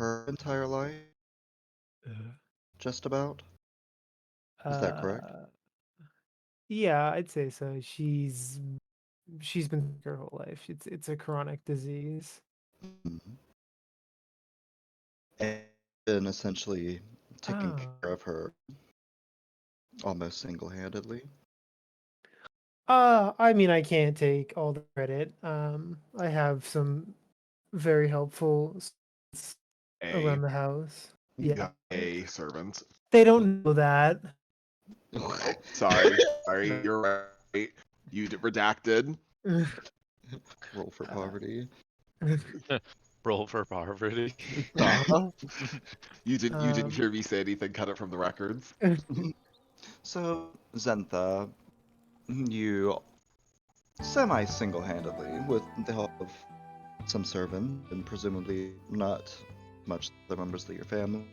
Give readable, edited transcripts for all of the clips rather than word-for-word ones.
her entire life, just about. Is that correct? Uh, yeah, I'd say so. She's been sick her whole life. It's a chronic disease. Mhm. And been essentially taking Ah. care of her almost single-handedly. I mean, I can't take all the credit. I have some very helpful A around the house. you Yeah, got a servant. they don't know that. Oh, sorry, you're right. You redacted. Roll for Uh, poverty. Roll for poverty. You didn't um, hear me say anything. Cut it from the records. So, Zentha, you semi-single-handedly, with the help of some servant and presumably not much other members of your family,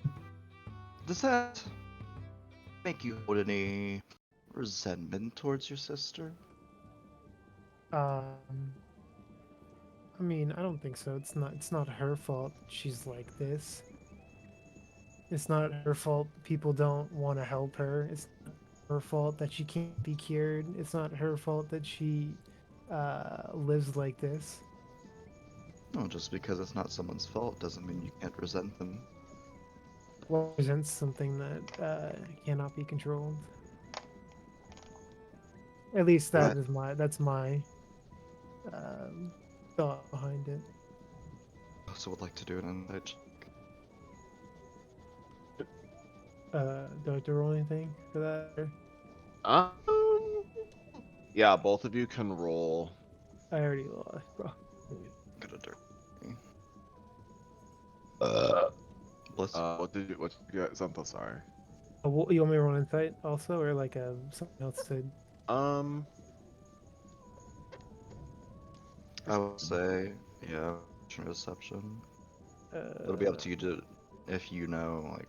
does that make you hold any resentment towards your sister? um, I mean, I don't think so. It's not her fault she's like this. It's not her fault people don't want to help her. It's not her fault that she can't be cured. It's not her fault that she lives like this. No, just because it's not someone's fault doesn't mean you can't resent them. Represents something that cannot be controlled. At least I that's my um, thought behind it. also would like to do an insight check. Do I have to roll anything for that? Um, yeah, both of you can roll. I already lost, bro. Get a dirt. Bless. What did you get? Something. Sorry. You want me to roll insight also, or like something else to? Um, I would say, yeah, deception. It'll be up to you to, if you know, like,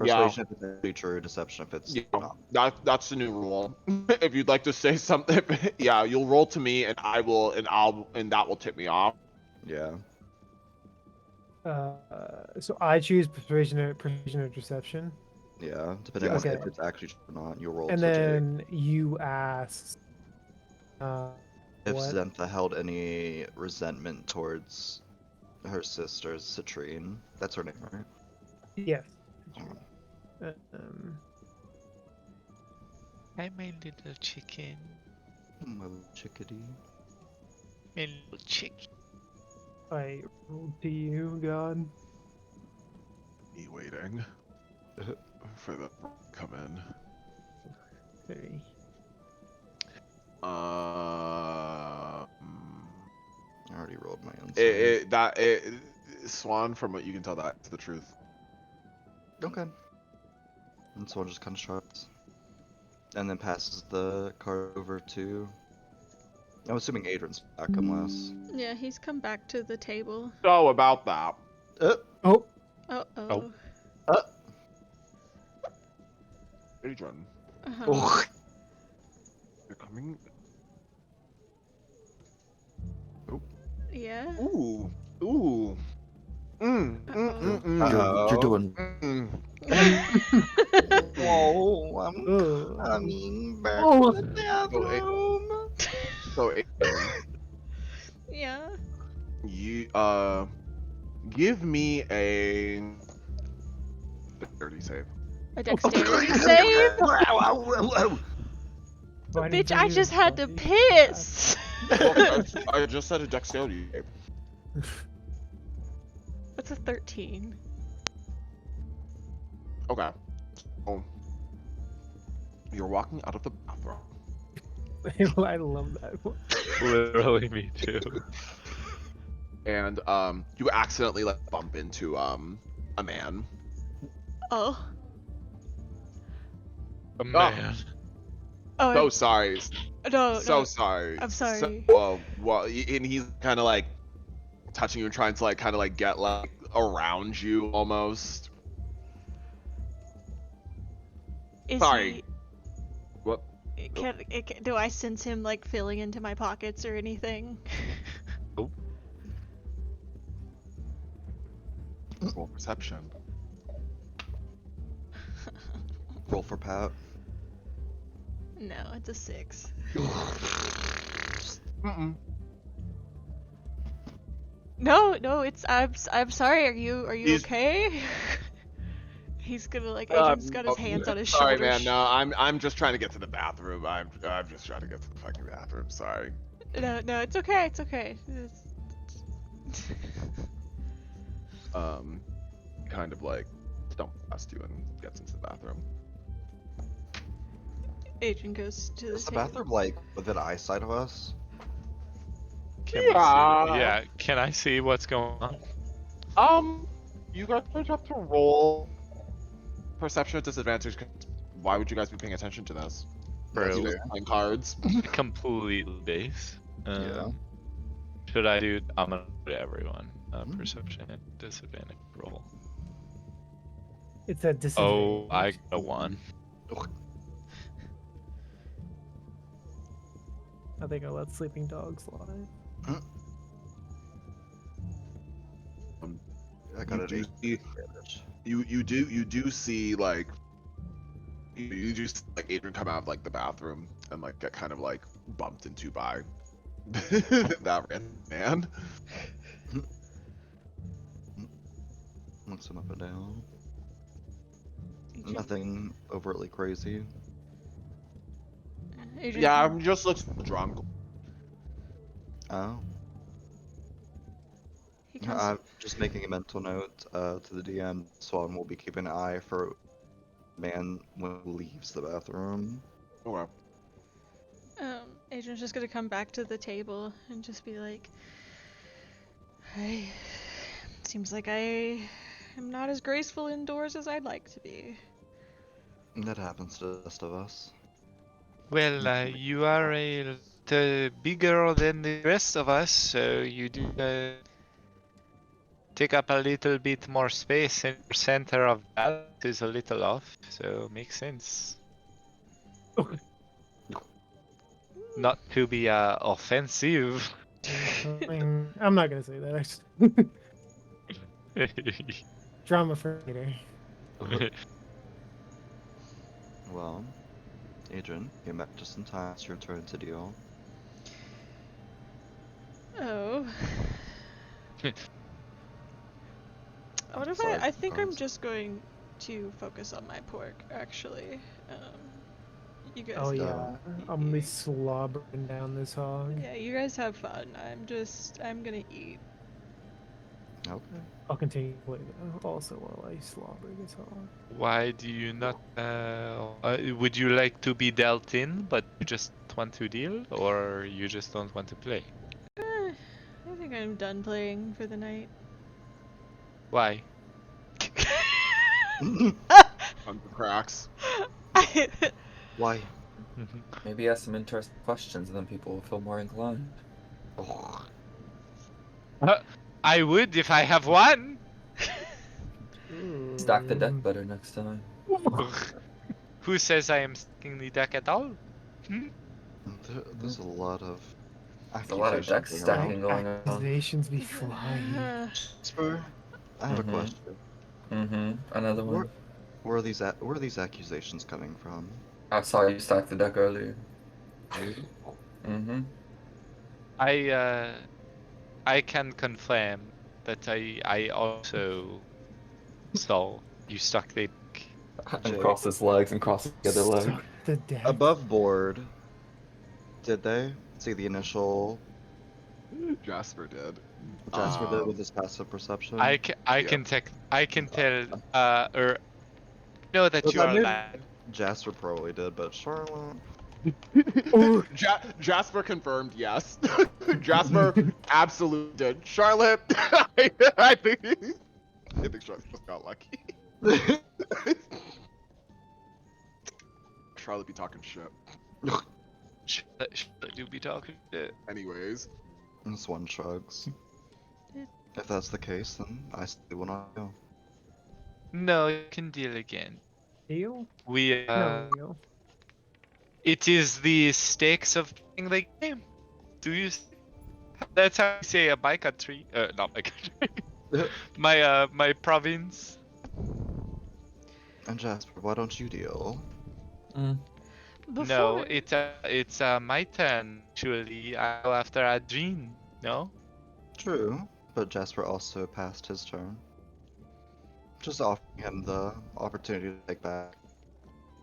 yeah, persuasion if it's actually true, deception if it's yeah. not. That's the new rule. If you'd like to say something, yeah, you'll roll to me, and and that will tip me off. Yeah. So I choose persuasion or deception, Yeah, depending Yeah. on Okay. if it's actually true or not, you'll roll and to take. then you ask, If what? Zentha held any resentment towards her sister, Citrine, that's her name, right? Yes. Oh, Um, Hi, my little chicken. my little chickadee. My little chicken. I rolled to you, God. Me waiting for the come in. Very. I already rolled my insight. Swan, from what you can tell, that's the truth. Okay. And Swan just kind of shrugs. And then passes the card over to. I'm assuming Adrian's back, unless. Yeah, he's come back to the table. So about that, Oh, Oh. Adrian, Uh-huh. Oh. you're coming. Yeah. Ooh. You're You're doing. Whoa, oh. coming back Oh. to the bathroom. So Adrian, Yeah. you give me a dexterity save. A dexterity save? Why Bitch, didn't you I do just had to something? piss. I just said a dexterity save. That's a 13. Okay. So, you're walking out of the bathroom. I love that one. Literally, me too. And you accidentally like bump into a man. Oh. A man. Oh. So sorry. No. Sorry. I'm sorry. So, well, and he's kind of like touching you and trying to like kind of like get like around you almost. Is Sorry. What? do I sense him like filling into my pockets or anything? Roll perception. Roll for Pat. No, it's a 6. Mm-mm. No, it's I'm sorry. Are you He's- okay? He's gonna like Adrian's got his hands on his sorry, shoulders. man. No, I'm just trying to get to the bathroom. I'm just trying to get to the fucking bathroom. Sorry. No, it's okay. It's okay. Kind of like stump past you and gets into the bathroom. Adrian goes to the Is the table. bathroom like within eyesight of us? Can we see? Yeah, can I see what's going on? You guys don't have to roll perception at disadvantage. 'Cause why would you guys be paying attention to this? Bro. You guys are playing cards. Completely base. Yeah. Should I do? I'm gonna do everyone. Hmm. Perception and disadvantage roll. It's at disadvantage. Oh, I got a 1. I think I let sleeping dogs lie. I got an You 8 do- advantage. you do see like you just like Adrian come out of like the bathroom and like get kind of like bumped into by that random man. Looks him up and down. Adrian- Nothing overtly crazy. Adrian Yeah, comes- I'm just looks drunk. Oh. he comes. I'm just making a mental note to the DM. Swan will be keeping an eye for man when he leaves the bathroom. Okay. Adrian's just gonna come back to the table and just be like, seems like I am not as graceful indoors as I'd like to be. That happens to the rest of us. Well, you are a little bigger than the rest of us, so you do take up a little bit more space, and your center of balance is a little off, so makes sense. Not to be offensive. I mean, I'm not gonna say that. Actually. Drama for later. Well, Adrian, came back just in time. It's your turn to deal. Oh. What if Sorry, I think I'm cards. just going to focus on my pork, actually. You guys. Oh Yeah. yeah, I'm gonna be slobbering down this hog. Yeah, you guys have fun. I'm gonna eat. Okay. I'll continue to play though, also while I slobber this hog. Why do you not? Would you like to be dealt in, but you just want to deal, or you just don't want to play? I think I'm done playing for the night. Why? Under cracks. Why? Maybe ask some interesting questions, and then people will feel more inclined. Oh, I would if I have one. Stack the deck better next time. Who says I am stacking the deck at all? there's a lot of There's a lot of deck accusations going stacking going on. Accusations be flying. Jasper, I have Mhm. a question. Mm-hmm. Another one. Where are these accusations coming from? I saw you stack the deck earlier. Mm-hmm. I can confirm that I also saw you stuck the deck. And Jake. cross his legs and cross the other leg. Stuck the deck. Above board, did they see the initial Jasper did. Jasper did Um, with his passive perception? I Yeah. can tell or know that Well, you that are may- lying. Jasper probably did, but Charlotte. Jasper confirmed yes. Jasper absolutely did. Charlotte, I think Charlotte just got lucky. Charlotte be talking shit. Should I do be talking shit? Anyways, This one shrugs. If that's the case, then I still will not go. No, you can deal again. Deal? We No deal. it is the stakes of playing the game. Do you? That's how you say a bike tree. Not bike tree. my province. And Jasper, why don't you deal? Mm. No, Before it's my turn actually. I go after Adrien. No. True, but Jasper also passed his turn. Just offering him the opportunity to take back.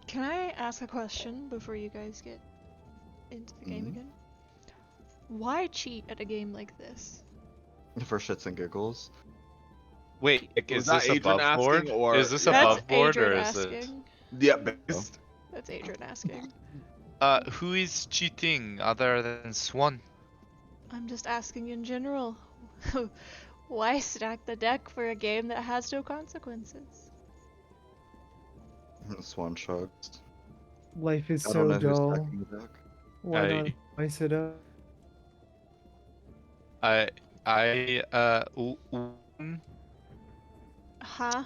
Can I ask a question before you guys get into the game Mhm. again? Why cheat at a game like this? For shits and giggles. Wait, Was is that this Adrian above board? asking, or Is this yeah? That's above board or Adrian is it? asking. Yeah, based. That's Adrian asking. Who is cheating other than Swan? I'm just asking in general. Why stack the deck for a game that has no consequences? Swan shrugs. Life is I don't so know who's dull. stacking the deck. Why not spice it up? One, Huh?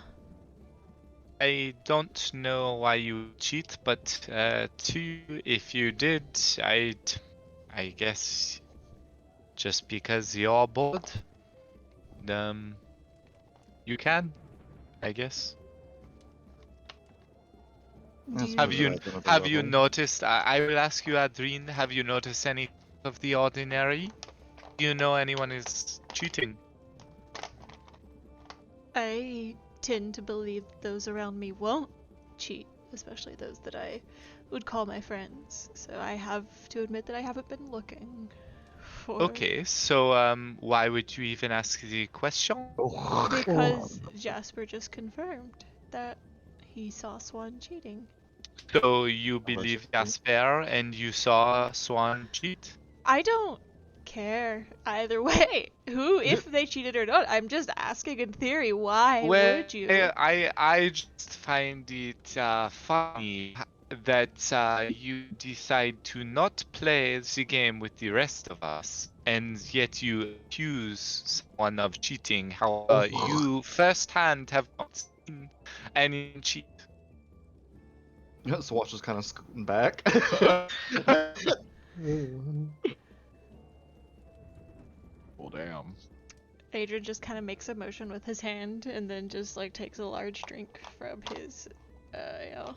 I don't know why you cheat, but two, if you did, I guess just because you're bored, you can, I guess. Do I you Have suppose it you adds another have you level. noticed? I will ask you, Adrien. Have you noticed any of the ordinary? Do you know anyone is cheating? I tend to believe those around me won't cheat, especially those that I would call my friends. So I have to admit that I haven't been looking for. Okay, so why would you even ask the question? Oh, Because Jasper just confirmed that he saw Swan cheating. So you believe Allegedly. Jasper and you saw Swan cheat? I don't care either way. Who, if they cheated or not. I'm just asking in theory, why Well, would you? I just find it funny that you decide to not play the game with the rest of us, and yet you accuse someone of cheating. However, you firsthand have not seen anyone cheat. Swan just kind of scooting back. Ooh. Well, damn. Adrian just kind of makes a motion with his hand and then just like takes a large drink from his ale.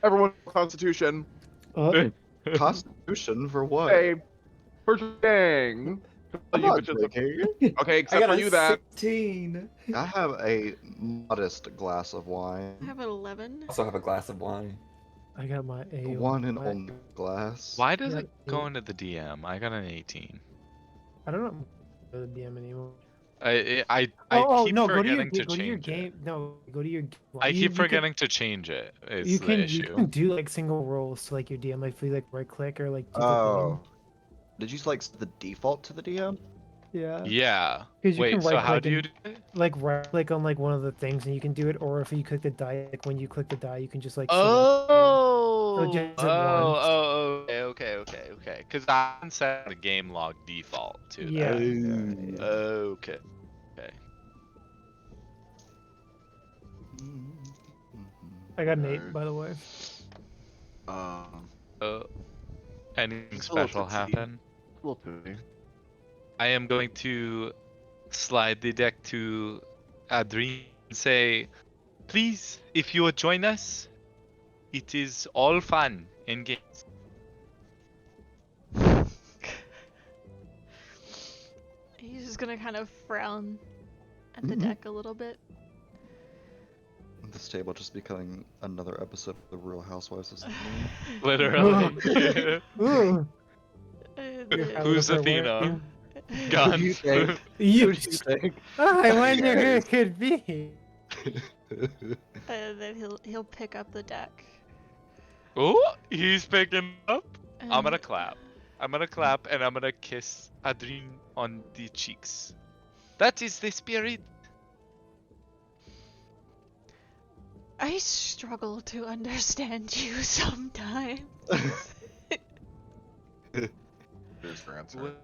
Everyone, Constitution. Constitution for what? Hey, for dang. I'm You not bitches- drinking. Okay, I except got for a you, that. 16. I have a modest glass of wine. I have an 11. Also have a glass of wine. I got my A. One and only glass. Why does Yeah, it go into the DM? I got an 18. I don't know the DM anymore. I Oh, keep no, go to your forgetting to go to your change it. game. No, go to your. I you- keep you can- forgetting to change it. Is the you issue. can do like single roles to like your DM. Like if you like right click or like. Do Oh. Did you like set the default to the DM? Yeah. Yeah. 'Cause you Wait, can so how right-click do you and- do it? Like right click on like one of the things and you can do it, or if you click the die, like when you click the die, you can just like. Oh, just oh, at once. oh, okay. Because I haven't set the game log default to Yeah. that. Oh. Okay. Okay. I got an Okay. 8, by the way. Anything It's a little special tipsy. happen? A little pity. I am going to slide the deck to Adrien and say, please, if you would join us, it is all fun in games. He's just gonna kind of frown at the Mhm. deck a little bit. This table just becoming another episode of The Real Housewives of Sydney. Literally. Ooh. And You're then- having Who's a Athena? working- Gun. Who do you think? Who You. do you think? I wonder who it could be. and then he'll pick up the deck. Oh, he's picking up. I'm gonna and- clap. I'm gonna clap and I'm gonna kiss Adrien on the cheeks. That is the spirit. I struggle to understand you sometimes. Here's your answer. What?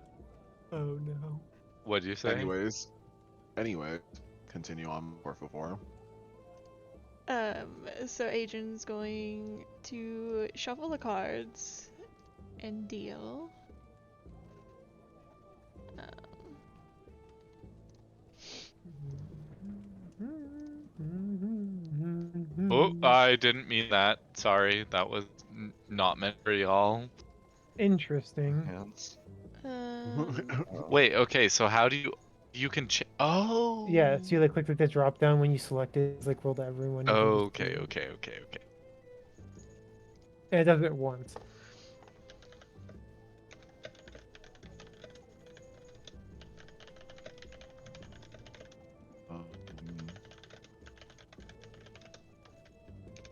Oh no. What'd you say? Anyways, continue on 444. So Adrian's going to shuffle the cards and deal. I didn't mean that. Sorry, that was not meant for y'all. Interesting. Hands. Wait, okay, so how do you can oh. Yeah, so you like click the drop down when you select it. It's like roll to everyone. You can just Okay, do it. okay. And it does it once.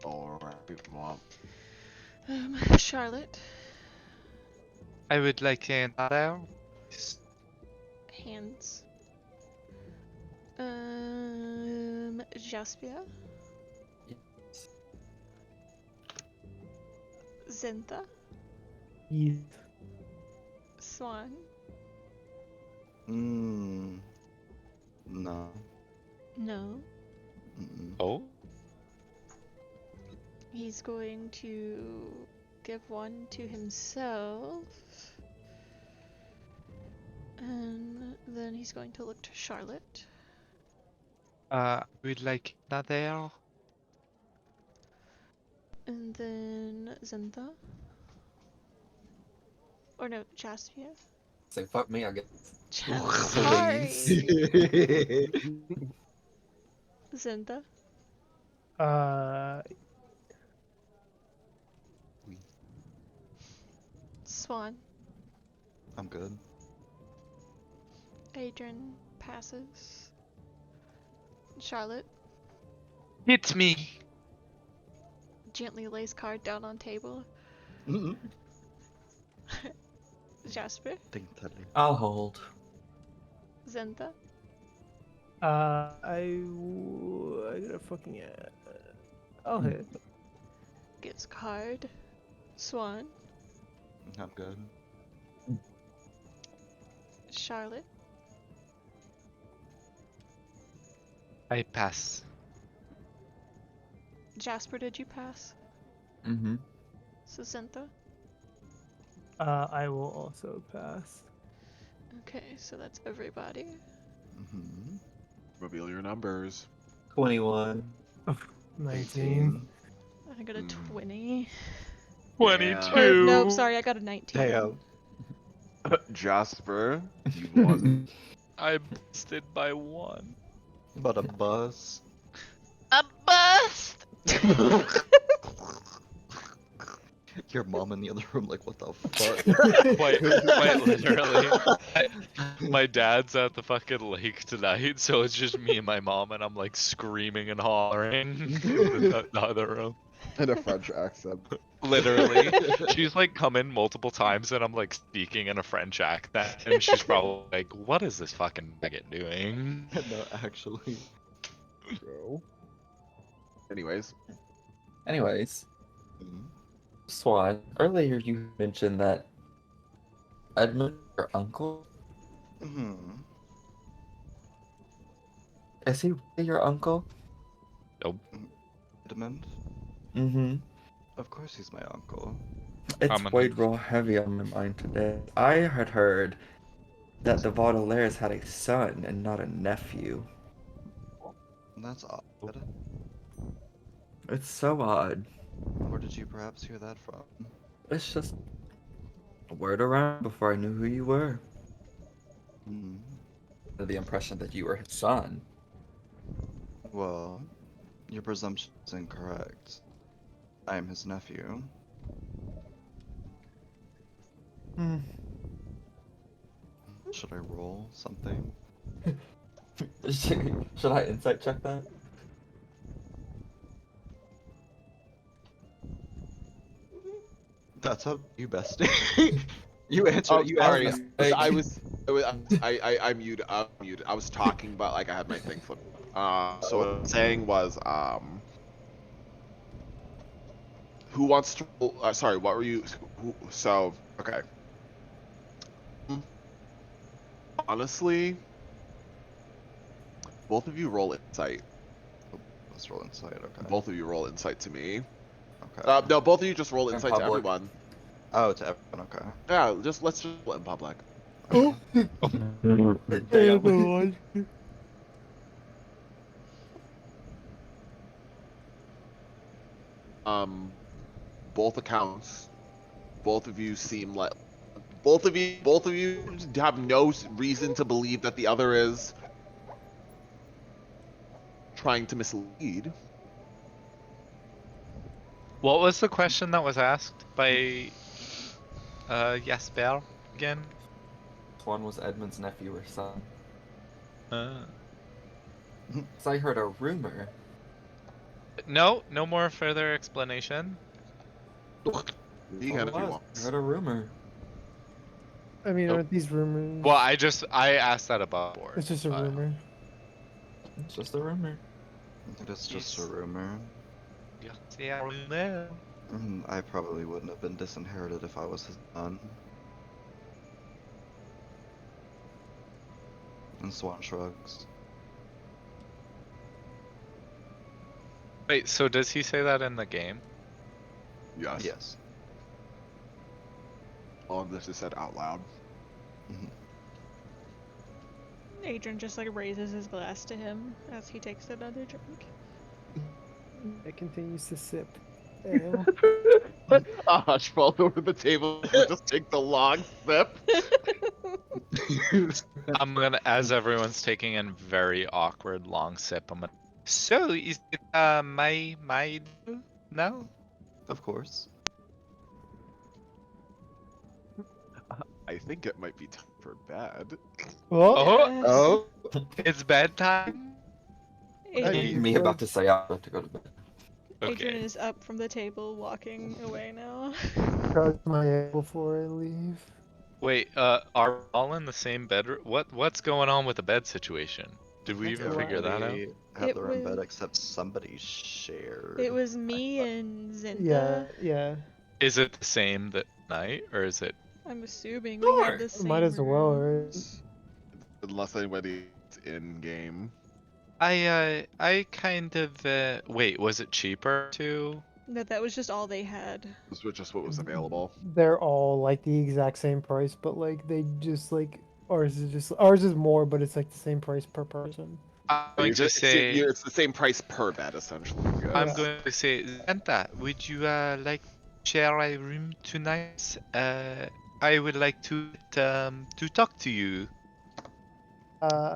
Alright, well, Charlotte. I would like another. Hands. Jaspia. Yes. Zinta. Yes. Swan. No. No. Mm-mm. Oh. He's going to give one to himself. And then he's going to look to Charlotte. We'd like another. And then Zinta. Or no, Jaspia. Say fuck me, I guess. Sorry. Please. Zinta. Swan. I'm good. Adrian passes. Charlotte Hit me. gently lays card down on table. Mm-mm. Jasper. Think Teddy. I'll hold. Zinta. I gotta fucking I'll hit. Gives card. Swan. I'm good. Charlotte. I pass. Jasper, did you pass? Mm-hmm. So Zinta. I will also pass. Okay, so that's everybody. Mm-hmm. reveal your numbers. 21. 19. I got a Hmm. 20. 22. Or, nope, sorry, I got a 19. Damn. Jasper, you won. I busted by 1. But a bus. A bust. Your mom in the other room, like, what the fuck? quite literally. My dad's at the fucking lake tonight, so it's just me and my mom, and I'm like screaming and hollering in the other room. In a French accent. Literally, she's like come in multiple times, and I'm like speaking in a French accent, and she's probably like, "What is this fucking bigot doing?" No, actually. Bro. Anyways, Anyways, Mhm. Swan, earlier you mentioned that Edmund, your uncle, Mhm. is he really your uncle? Edmund? Mm-hmm. Of course he's my uncle. It's I'm weighed real heavy on my mind today. I had heard that the Baudelaires had a son and not a nephew. That's odd. It's so odd. Where did you perhaps hear that from? It's just a word around before I knew who you were. Hmm. The impression that you were his son. Well, your presumption is incorrect. I am his nephew. Hmm. Should I roll something? Should I insight check that? That's up to you, bestie. You answer. oh, You sorry. asked. I muted. I was talking, but like I had my thing flipped. So what I'm saying was, who wants to? Sorry, what were you? So okay. Honestly, both of you roll insight. Let's roll insight. Okay. Both of you roll insight to me. Okay. No, both of you just roll In insight to public. everyone. Oh, to everyone. Okay. Yeah, let's just roll it in public. Damn. both accounts, both of you seem like both of you have no reason to believe that the other is trying to mislead. What was the question that was asked by Jasper again? One was Edmund's nephew or son. Uh, So I heard a rumor. no more further explanation. You That's can all if it you was. want. I heard a rumor. I mean, Nope. aren't these rumors? Well, I asked that above board. It's just a rumor. It's just a rumor. I think it's just a Yes. rumor. C'est un rumeur. I probably wouldn't have been disinherited if I was his son. And Swan shrugs. Wait, so does he say that in the game? Yes. Yes. All of this is said out loud. Adrian just like raises his glass to him as he takes another drink. It continues to sip ale. Ash falls over the table and just takes a long sip. I'm gonna, as everyone's taking a very awkward long sip, I'm gonna. So is it my no? Of course. I think it might be time for bed. Well, Oh, Yes. it's bedtime. Adrian, Me about to say I'm about to go to bed. Adrian Okay. is up from the table, walking away now. charge my ale before I leave. Wait, are we all in the same bedroom? What's going on with the bed situation? Did we I think even figure that out? everybody have It their own bed was- except somebody shared. It was me and Zinta. Yeah. Is it the same that night, or is it? I'm assuming we had the same Might as well, right? rooms. Unless anybody's in game. I kind of wait. Was it cheaper too? No, that was just all they had. This was just what was available. They're all like the exact same price, but like they just like ours is more, but it's like the same price per person. I'm going to say. It's the same price per bed, essentially. you I'm guys. going to say, Zanta, would you like to share a room tonight? I would like to talk to you,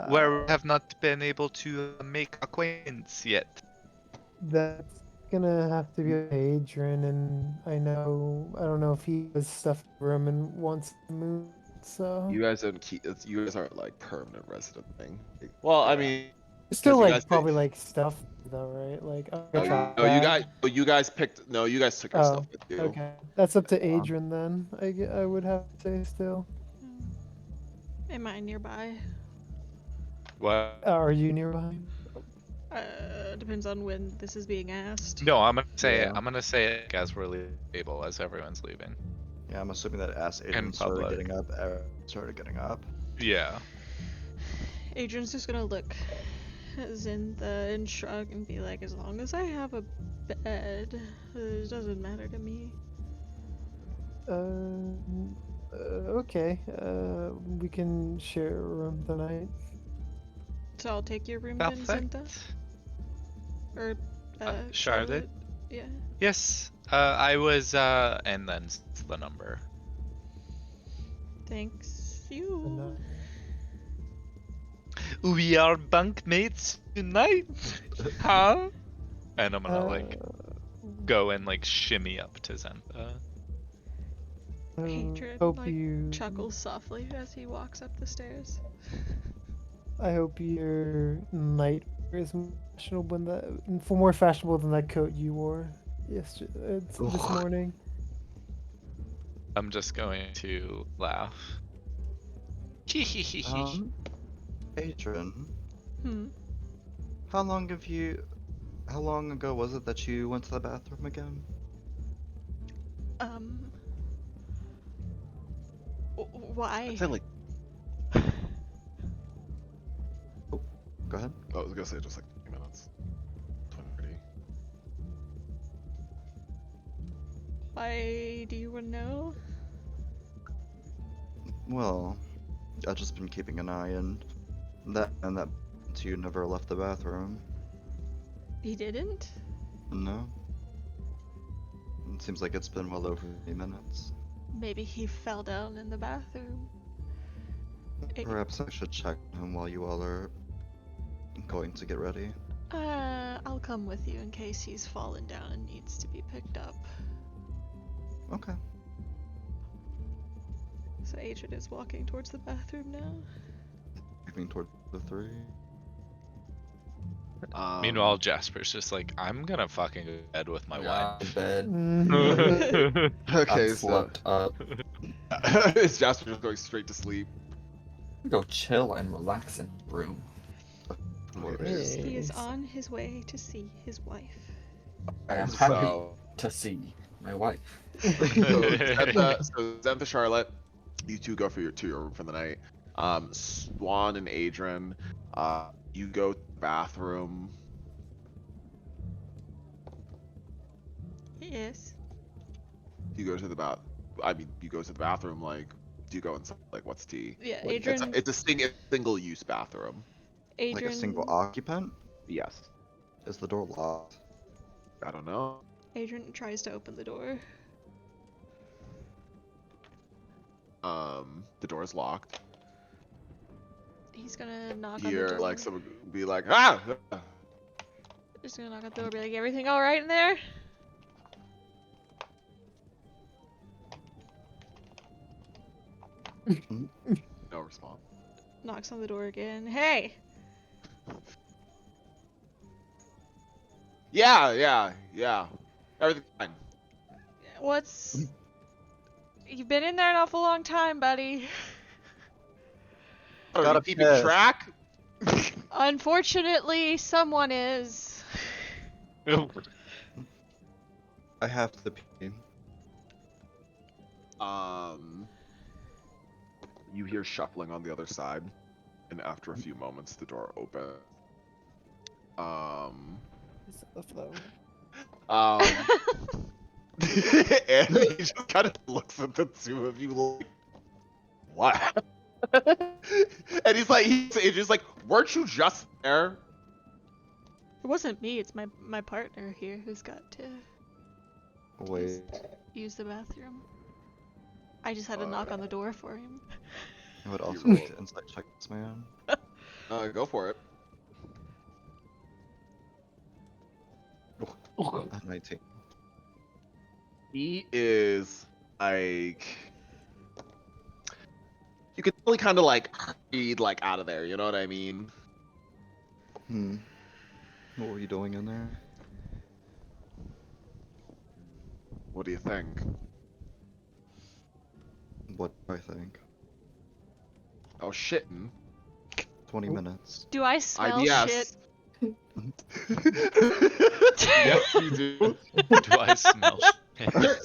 where we have not been able to make acquaintance yet. That's gonna have to be Adrian, and I don't know if he has stuff in the room and wants to move. So You guys don't keep. You guys aren't like permanent resident thing. Well, I mean, still you like guys did- probably like stuff though, right? Like no, you guys picked. No, you guys took your Oh, stuff with you. okay, that's up to Adrian then. I would have to say still. Am I nearby? What? Are you nearby? Depends on when this is being asked. No, I'm gonna say Yeah. I'm gonna say it as we're leaving the table, as everyone's leaving. Yeah, I'm assuming that as Aiden In started public. getting up, Aaron started getting up. Yeah. Adrian's just gonna look at Zinta and shrug and be like, as long as I have a bed, it doesn't matter to me. Okay. We can share a room tonight. So I'll take your room then, Zinta? Perfect. Or, Charlotte? Yeah. Yes. I was and then the number. Thanks. And, You. We are bunkmates tonight, huh? And I'm gonna like go and like shimmy up to Zenta. Adrian, hope like, you chuckles softly as he walks up the stairs. I hope your night is more fashionable than that coat you wore yesterday, this Ugh. morning. I'm just going to laugh. Adrian, Hmm. how long ago was it that you went to the bathroom again? Why? I'd say like. Go ahead. I was gonna say just like 20 minutes. 20. Why do you want to know? Well, I've just been keeping an eye, and that you never left the bathroom. He didn't? No. It seems like it's been well over 3 minutes. Maybe he fell down in the bathroom. Perhaps I should check on him while you all are going to get ready. I'll come with you in case he's fallen down and needs to be picked up. Okay. So Adrian is walking towards the bathroom now. Moving toward the 3. Meanwhile, Jasper's just like, I'm gonna fucking go to bed with my Yeah, wife. bed. Mm. Okay, I'm so slept up. is Jasper just going straight to sleep? Go chill and relax in the room. He is Yes. on his way to see his wife. I am happy So, to see my wife. so Zentha, Charlotte, you two go to your room for the night. Swan and Adrian, you go to the bathroom. Yes. You go to the bath. I mean, you go to the bathroom. Like, do you go inside? Like, what's tea? Yeah, Like, Adrian. It's a single-use bathroom. Adrian. Like a single occupant? Yes. Is the door locked? I don't know. Adrian tries to open the door. The door's locked. He's gonna knock on Hear the door. like someone be like, ah! He's gonna knock on the door, be like, everything all right in there? No response. Knocks on the door again. Hey! Yeah. Everything's fine. What's... You've been in there an awful long time, buddy. Are Gotta you keeping piss. track? Unfortunately, someone is. I have to pee. You hear shuffling on the other side, and after a few moments, the door opens. And he just kind of looks at the two of you like, what? And he's just like, weren't you just there? It wasn't me, it's my partner here who's got to Wait. use the bathroom. I just had to knock on the door for him. I would also roll. like to insight check this man. Go for it. At 19. He is like, you could really kind of like read like out of there. You know what I mean? What were you doing in there? What do you think? What do I think? Oh, shitting. 20 minutes. Do I smell IBS. shit? Yes, you do. Do I smell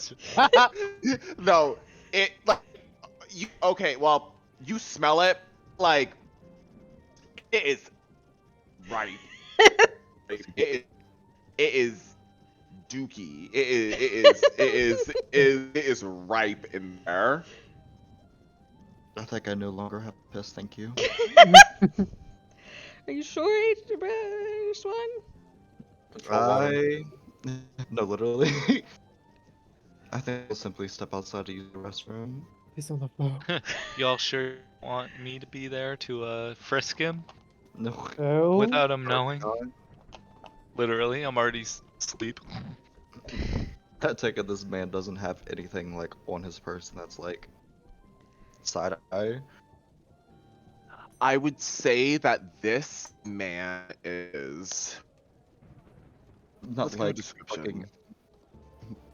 shit? No, it like you. Okay, well, you smell it like it is ripe. It is dookie. It is ripe in there. I think I no longer have to piss, thank you. Are you sure, Swan? No, literally. I think I'll simply step outside to use the restroom. He's on the floor. Y'all sure want me to be there to frisk him No. Oh. without him knowing? God. Literally, I'm already asleep. I take it this man doesn't have anything like on his person that's like side eye. I would say that this man is Not Let's give a like description. fucking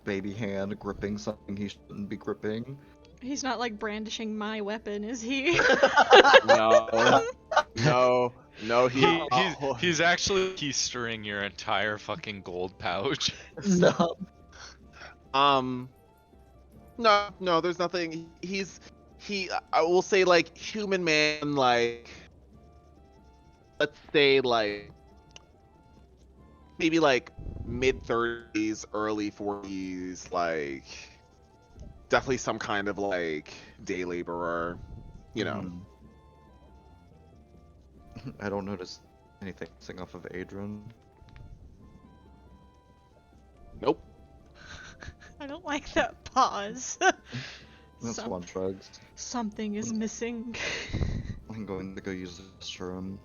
baby hand gripping something he shouldn't be gripping. He's not like brandishing my weapon, is he? no. He's actually keystering your entire fucking gold pouch. Stop. No, there's nothing. I will say like human man, like let's say like maybe like mid-30s, early 40s, like definitely some kind of like day laborer, you know. I don't notice anything missing off of Adrian. Nope. I don't like that pause. That's Some- one shrugs. Something is missing. I'm going to go use the restroom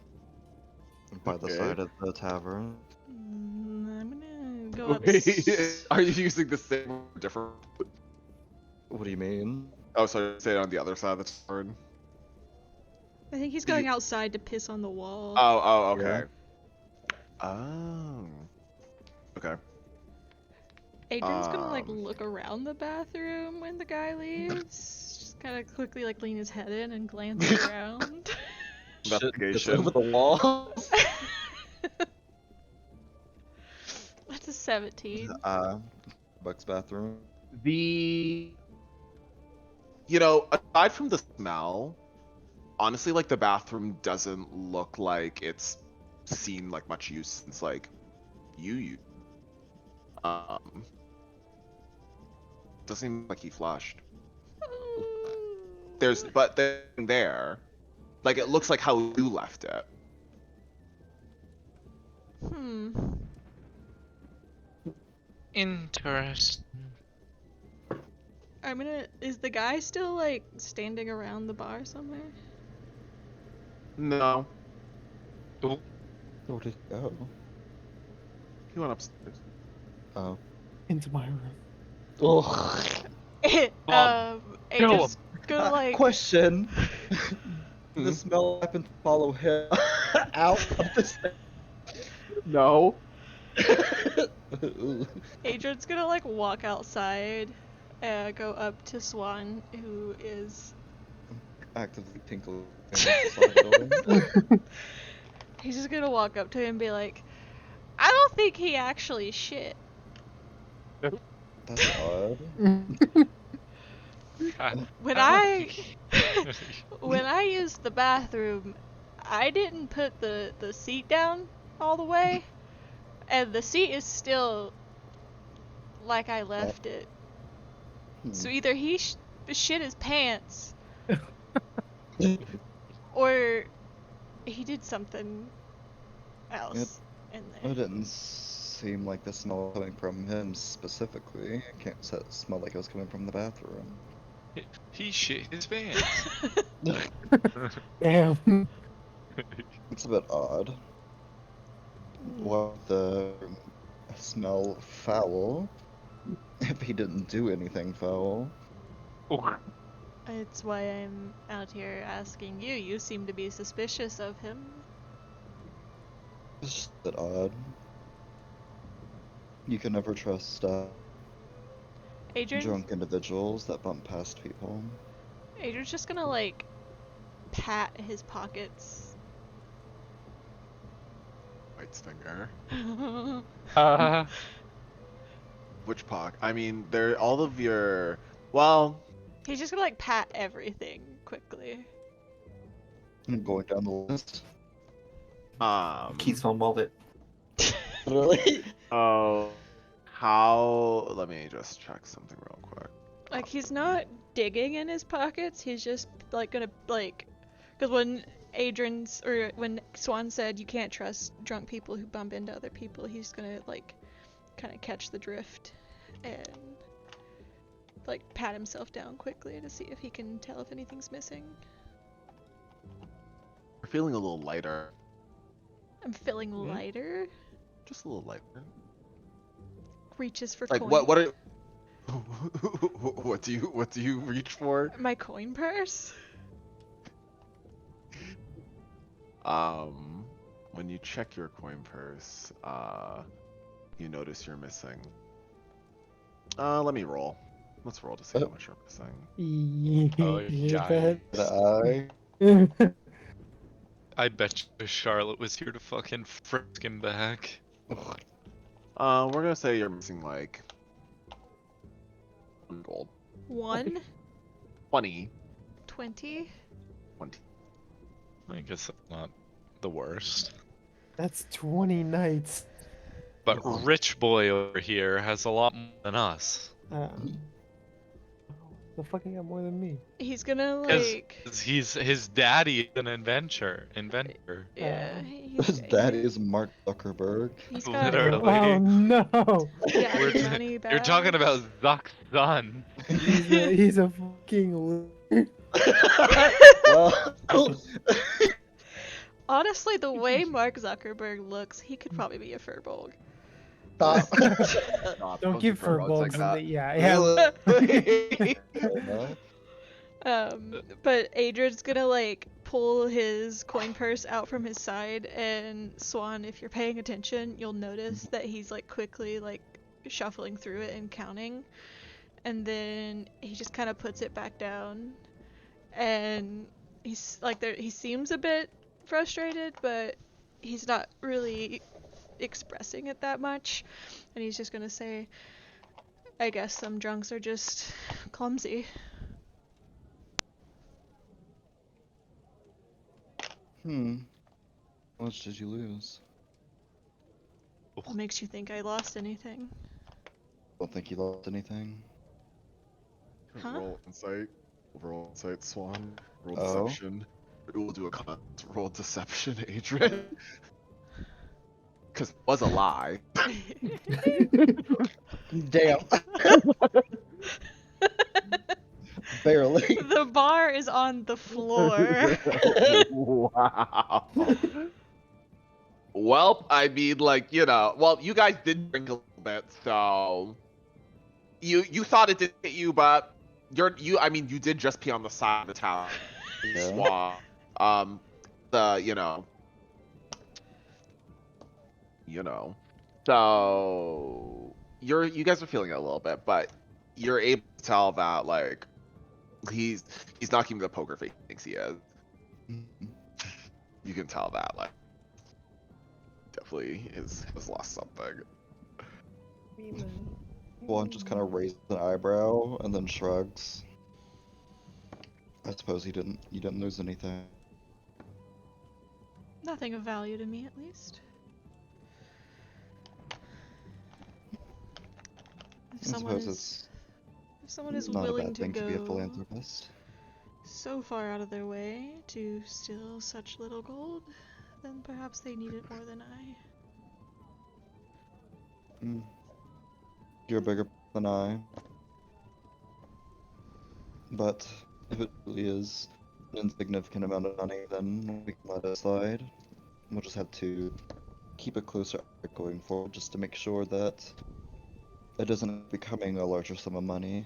by the Okay. side of the tavern. I'm gonna go up. Wait, are you using the same or different? What do you mean? Oh, sorry, say it on the other side of the turn. I think he's Did you- going outside to piss on the wall. Oh, Yeah. okay. Oh. Okay. Adrian's gonna like um, look around the bathroom when the guy leaves. Just kind of quickly like lean his head in and glance around. Shit, it's Investigation. over the wall. That's a 17. Buck's bathroom. Aside from the smell, honestly, like the bathroom doesn't look like it's seen like much use since like you. Doesn't seem like he flushed. But there, like it looks like how you left it. Hmm. Interesting. I'm gonna. Is the guy still like standing around the bar somewhere? No, Oh, Where did he go? he went upstairs. Oh. Into my room. Oh. Adrian's gonna like. Question. Hmm? The smell happened to follow him out of the stairs. No. Adrian's gonna like walk outside, go up to Swan, who is. Actively tinkling against the side building. He's just gonna walk up to him and be like, I don't think he actually shit. That's odd. When I when I used the bathroom, I didn't put the seat down all the way, and the seat is still like I left it. So either he shit his pants, or he did something else in It there. didn't seem like the smell coming from him specifically. It can't smell like it was coming from the bathroom. He shit his pants. Damn. It's a bit odd. Well, the smell foul if he didn't do anything foul. Oh, It's why I'm out here asking you. You seem to be suspicious of him. It's just a bit odd. You can never trust Adrian's drunk individuals that bump past people. Adrian's just gonna like pat his pockets. White's finger. uh, Which pock? I mean, they're all of your. Well, He's just gonna like pat everything quickly. I'm going down the list. Keys on wallet. Really? Oh, how? Let me just check something real quick. Like he's not digging in his pockets. He's just like gonna like, because when Swan said you can't trust drunk people who bump into other people, he's gonna like kind of catch the drift and like pat himself down quickly to see if he can tell if anything's missing. We're feeling a little lighter. I'm feeling lighter. Just a little lighter. Reaches for Like coin. what are? What do you reach for? My coin purse. When you check your coin purse, you notice you're missing. Let me roll. Let's roll to see how much you're missing. Oh, Yeah, I that- I bet you Charlotte was here to fucking frisk him back. We're gonna say you're missing like 1 gold. 1, 20. 20. 20. I guess that's not the worst. That's 20 nights. But Rich Boy over here has a lot more than us. The fuck he got more than me? He's gonna Because like. his daddy is an inventor. Yeah, His daddy is Mark Zuckerberg. he's got Literally. Oh no! yeah, We're t- money You're talking bags. about Zuck's son. He's a fucking. Well, Honestly, the way Mark Zuckerberg looks, he could probably be a furbolg. stop. Don't give furbolgs in the yeah. Really? But Adrian's gonna like pull his coin purse out from his side, and Swan, if you're paying attention, you'll notice that he's like quickly like shuffling through it and counting, and then he just kind of puts it back down, and he's like there. He seems a bit frustrated, but he's not really expressing it that much, and he's just gonna say, "I guess some drunks are just clumsy." How much did you lose? What makes you think I lost anything? Don't think you lost anything. Huh? Roll insight. Roll insight, Swan. Roll Oh. deception. We'll do a roll deception, Adrian. Because it was a lie. Damn. Barely. The bar is on the floor. Wow. Well, I mean, like, you know, well, you guys did drink a little bit, so you thought it didn't hit you, but I mean, you did just pee on the side of the town. Yeah. Swamp. So you guys are feeling it a little bit, but you're able to tell that like he's not keeping the poker face he thinks he is. You can tell that like definitely has lost something. One just kind of raises an eyebrow and then shrugs. I suppose you didn't lose anything. Nothing of value to me, at least. If I someone suppose is, if someone is it's not a willing bad to thing to be a go philanthropist. so far out of their way to steal such little gold, then perhaps they need it more than I. You're bigger than I. But if it really is an insignificant amount of money, then we can let it slide. We'll just have to keep a closer eye going forward just to make sure that it isn't becoming a larger sum of money.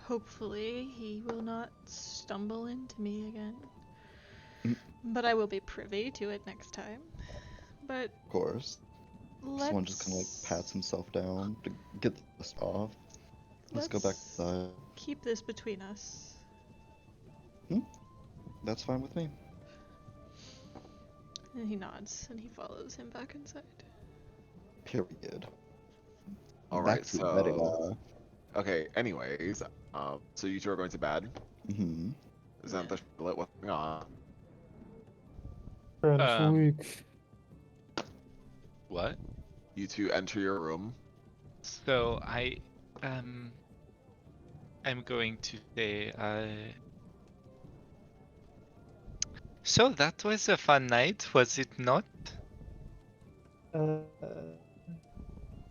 Hopefully, he will not stumble into me again. Mm. But I will be privy to it next time. But Of course. Someone just kind of like pats himself down to get the dust off. Let's go back inside. Keep this between us. That's fine with me. And he nods and he follows him back inside. Period. All Back right, to bed, so okay. Anyways, so you two are going to bed. Mm-hmm. Is that the what's going on? French week. What? You two enter your room. So I'm going to say, so that was a fun night, was it not?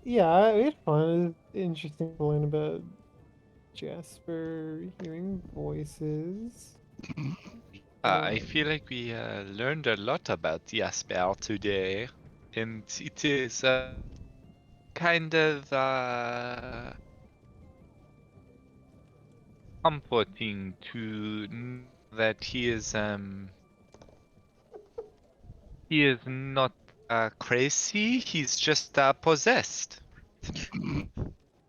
Yeah, we had fun. It was interesting to learn about Jasper, hearing voices. I feel like we learned a lot about Jasper today, and it is kind of comforting to know that he is not crazy. He's just possessed.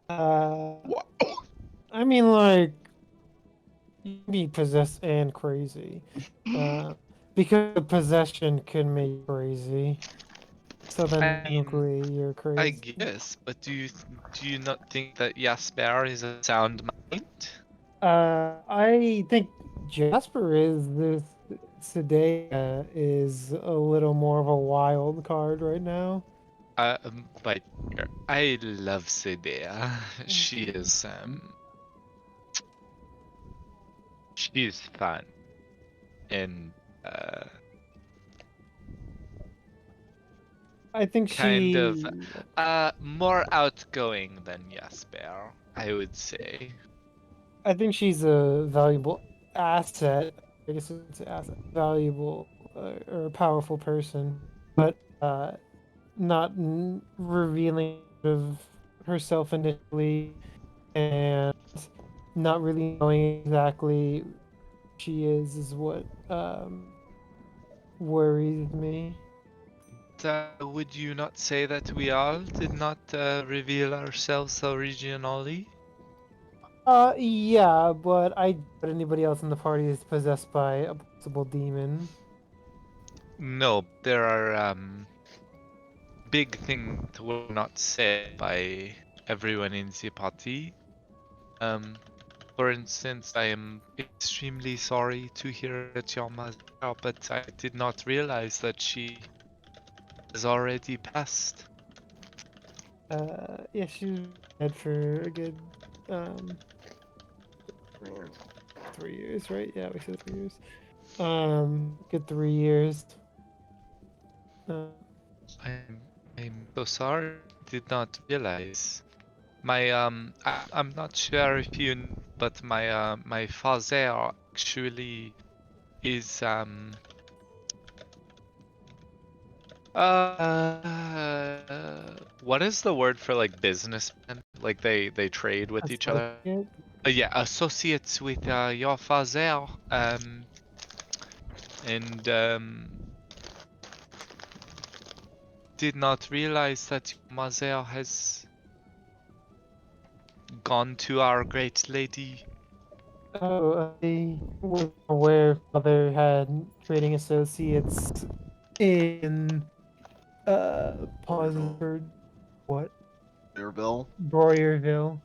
What? I mean, like, you can be possessed and crazy. Because the possession can make you crazy. So then I mean, technically you're crazy. I guess, but do you not think that Jasper is a sound mind? I think Jasper is this. Sadea is a little more of a wild card right now. But I love Sedea. She is she's fun. And I think kind of she. more outgoing than Jasper, I would say. I think she's a valuable asset. I guess it's an asset, valuable or a powerful person, but not revealing of herself initially, and not really knowing exactly who she is what worries me. Would you not say that we all did not reveal ourselves originally? Yeah, but I doubt anybody else in the party is possessed by a possible demon. No, there are big things that were not said by everyone in the party. For instance, I am extremely sorry to hear that your mother, but I did not realize that she has already passed. Yeah, she was dead for a good, um, 3 years, right? Yeah, we said 3 years. Good 3 years. Uh, I'm so sorry. Did not realize. I'm not sure if you know, but my father actually is what is the word for like businessmen? Like they trade with each other. associate. Yeah, associates with your father. And did not realize that your mother has gone to our great lady. Oh, I was aware father had trading associates in pause for what? Mirabelle. Broyerville.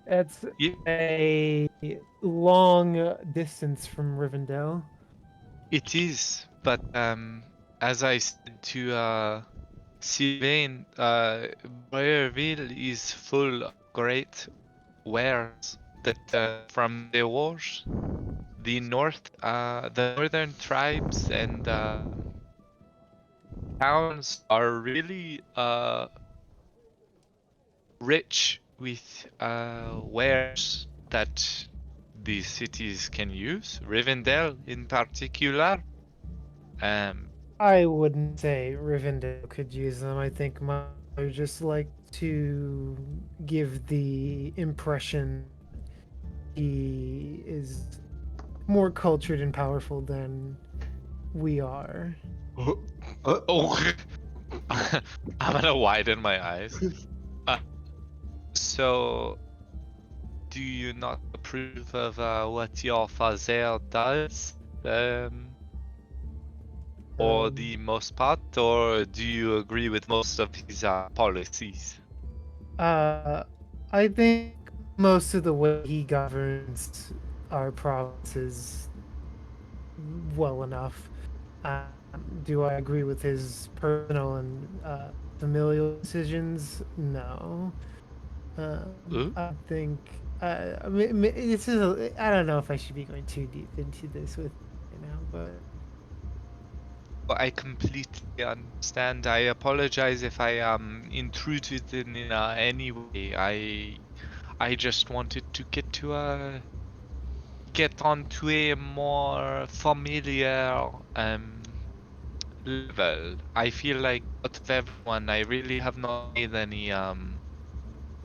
It's Yeah, a long distance from Rivendell. it is, but as I said to Sylvain, Briarville is full of great wares that from the wars, the northern tribes and towns are really rich with wares that these cities can use. Rivendell, in particular. Um, I wouldn't say Rivendell could use them. I think my would just like to give the impression he is more cultured and powerful than we are. oh, I'm gonna widen my eyes. Uh, so, do you not approve of what your father does? For Um, the most part, or do you agree with most of his policies? uh, I think most of the way he governs our provinces well enough. Um, do I agree with his personal and familial decisions? No. Ooh. I think I mean, this is. I don't know if I should be going too deep into this with right now, but I completely understand. I apologize if I intruded in any way. I just wanted to get onto a more familiar level. I feel like out of everyone, I really have not made any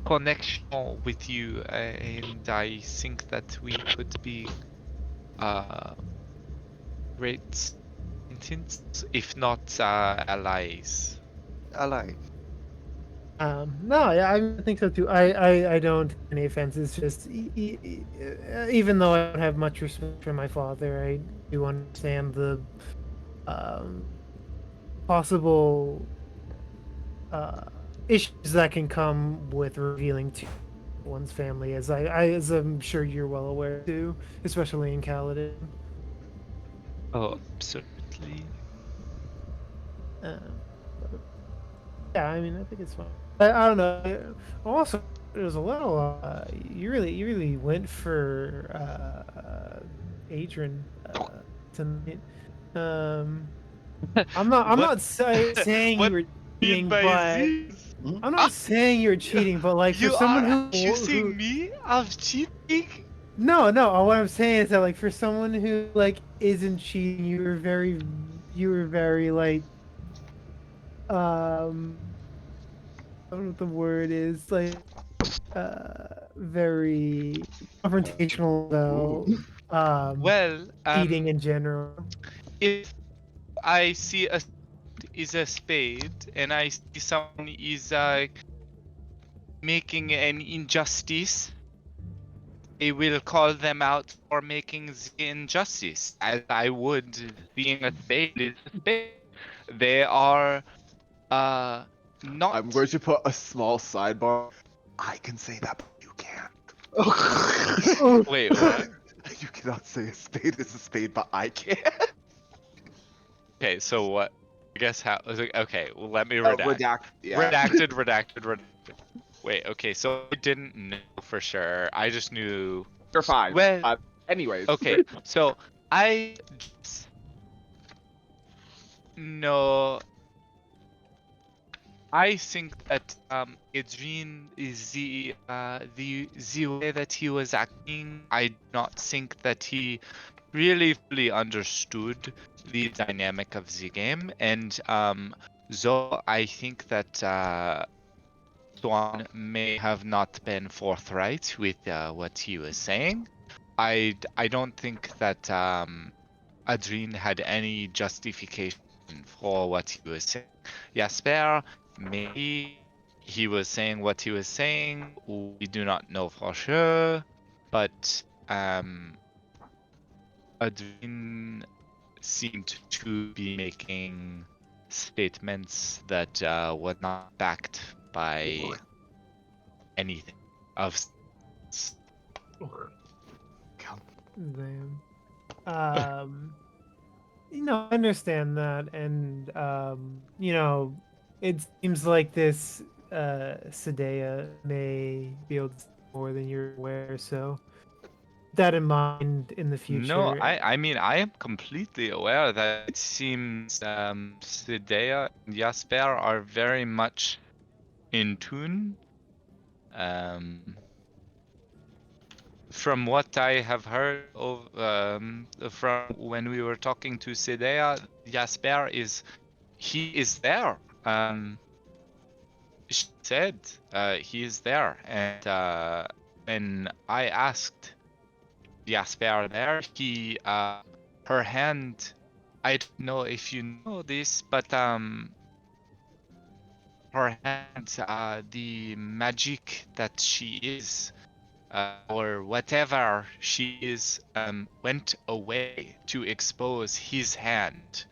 connection with you, and I think that we could be uh great acquaintances, if not allies. Ally. no, yeah, I think so too. I don't take any offense. It's just even though I don't have much respect for my father, I do understand the um, possible uh, issues that can come with revealing to one's family, as I'm sure you're well aware too, especially in Kaladin. Oh, absolutely. Uh, yeah, I mean, I think it's fine. I don't know. I'm also it was a little. You really went for Adrian tonight. I'm What- not saying what you were do you mean cheating, by but this? I'm not saying you're cheating. But like for You someone are who accusing me of cheating? no, what I'm saying is that like for someone who like isn't cheating, you were very like I don't know what the word is like very confrontational about Well, cheating in general. if I see a is a spade and I see someone is making an injustice, I will call them out for making the injustice, as I would being a spade is a spade. They are not. I'm going to put a small sidebar. I can say that, but you can't. Wait, what? You cannot say a spade is a spade, but I can. Okay, so what? I guess how? Okay, well, let me redact. Yeah. Redacted. Wait, okay, so I didn't know for sure. I just knew. You're fine. Well, Anyways. okay, so I just know. I think that Adrien is the way that he was acting. I do not think that he really fully understood the dynamic of the game, and so I think that Swan may have not been forthright with what he was saying. I don't think that Adrien had any justification for what he was saying. Jasper, maybe he was saying what he was saying. We do not know for sure, but Adrien seemed to be making statements that were not backed by anything of Damn. I understand that, and it seems like this Sadea may be able to see more than you're aware, so keep that in mind in the future. No, I mean I am completely aware that it seems Sidea and Jasper are very much in tune. From what I have heard of from when we were talking to Sidea, Jasper is there. She said he is there, and when I asked Jasper there, her hand, I don't know if you know this, but her hand, the magic that she is, or whatever she is, went away to expose his hand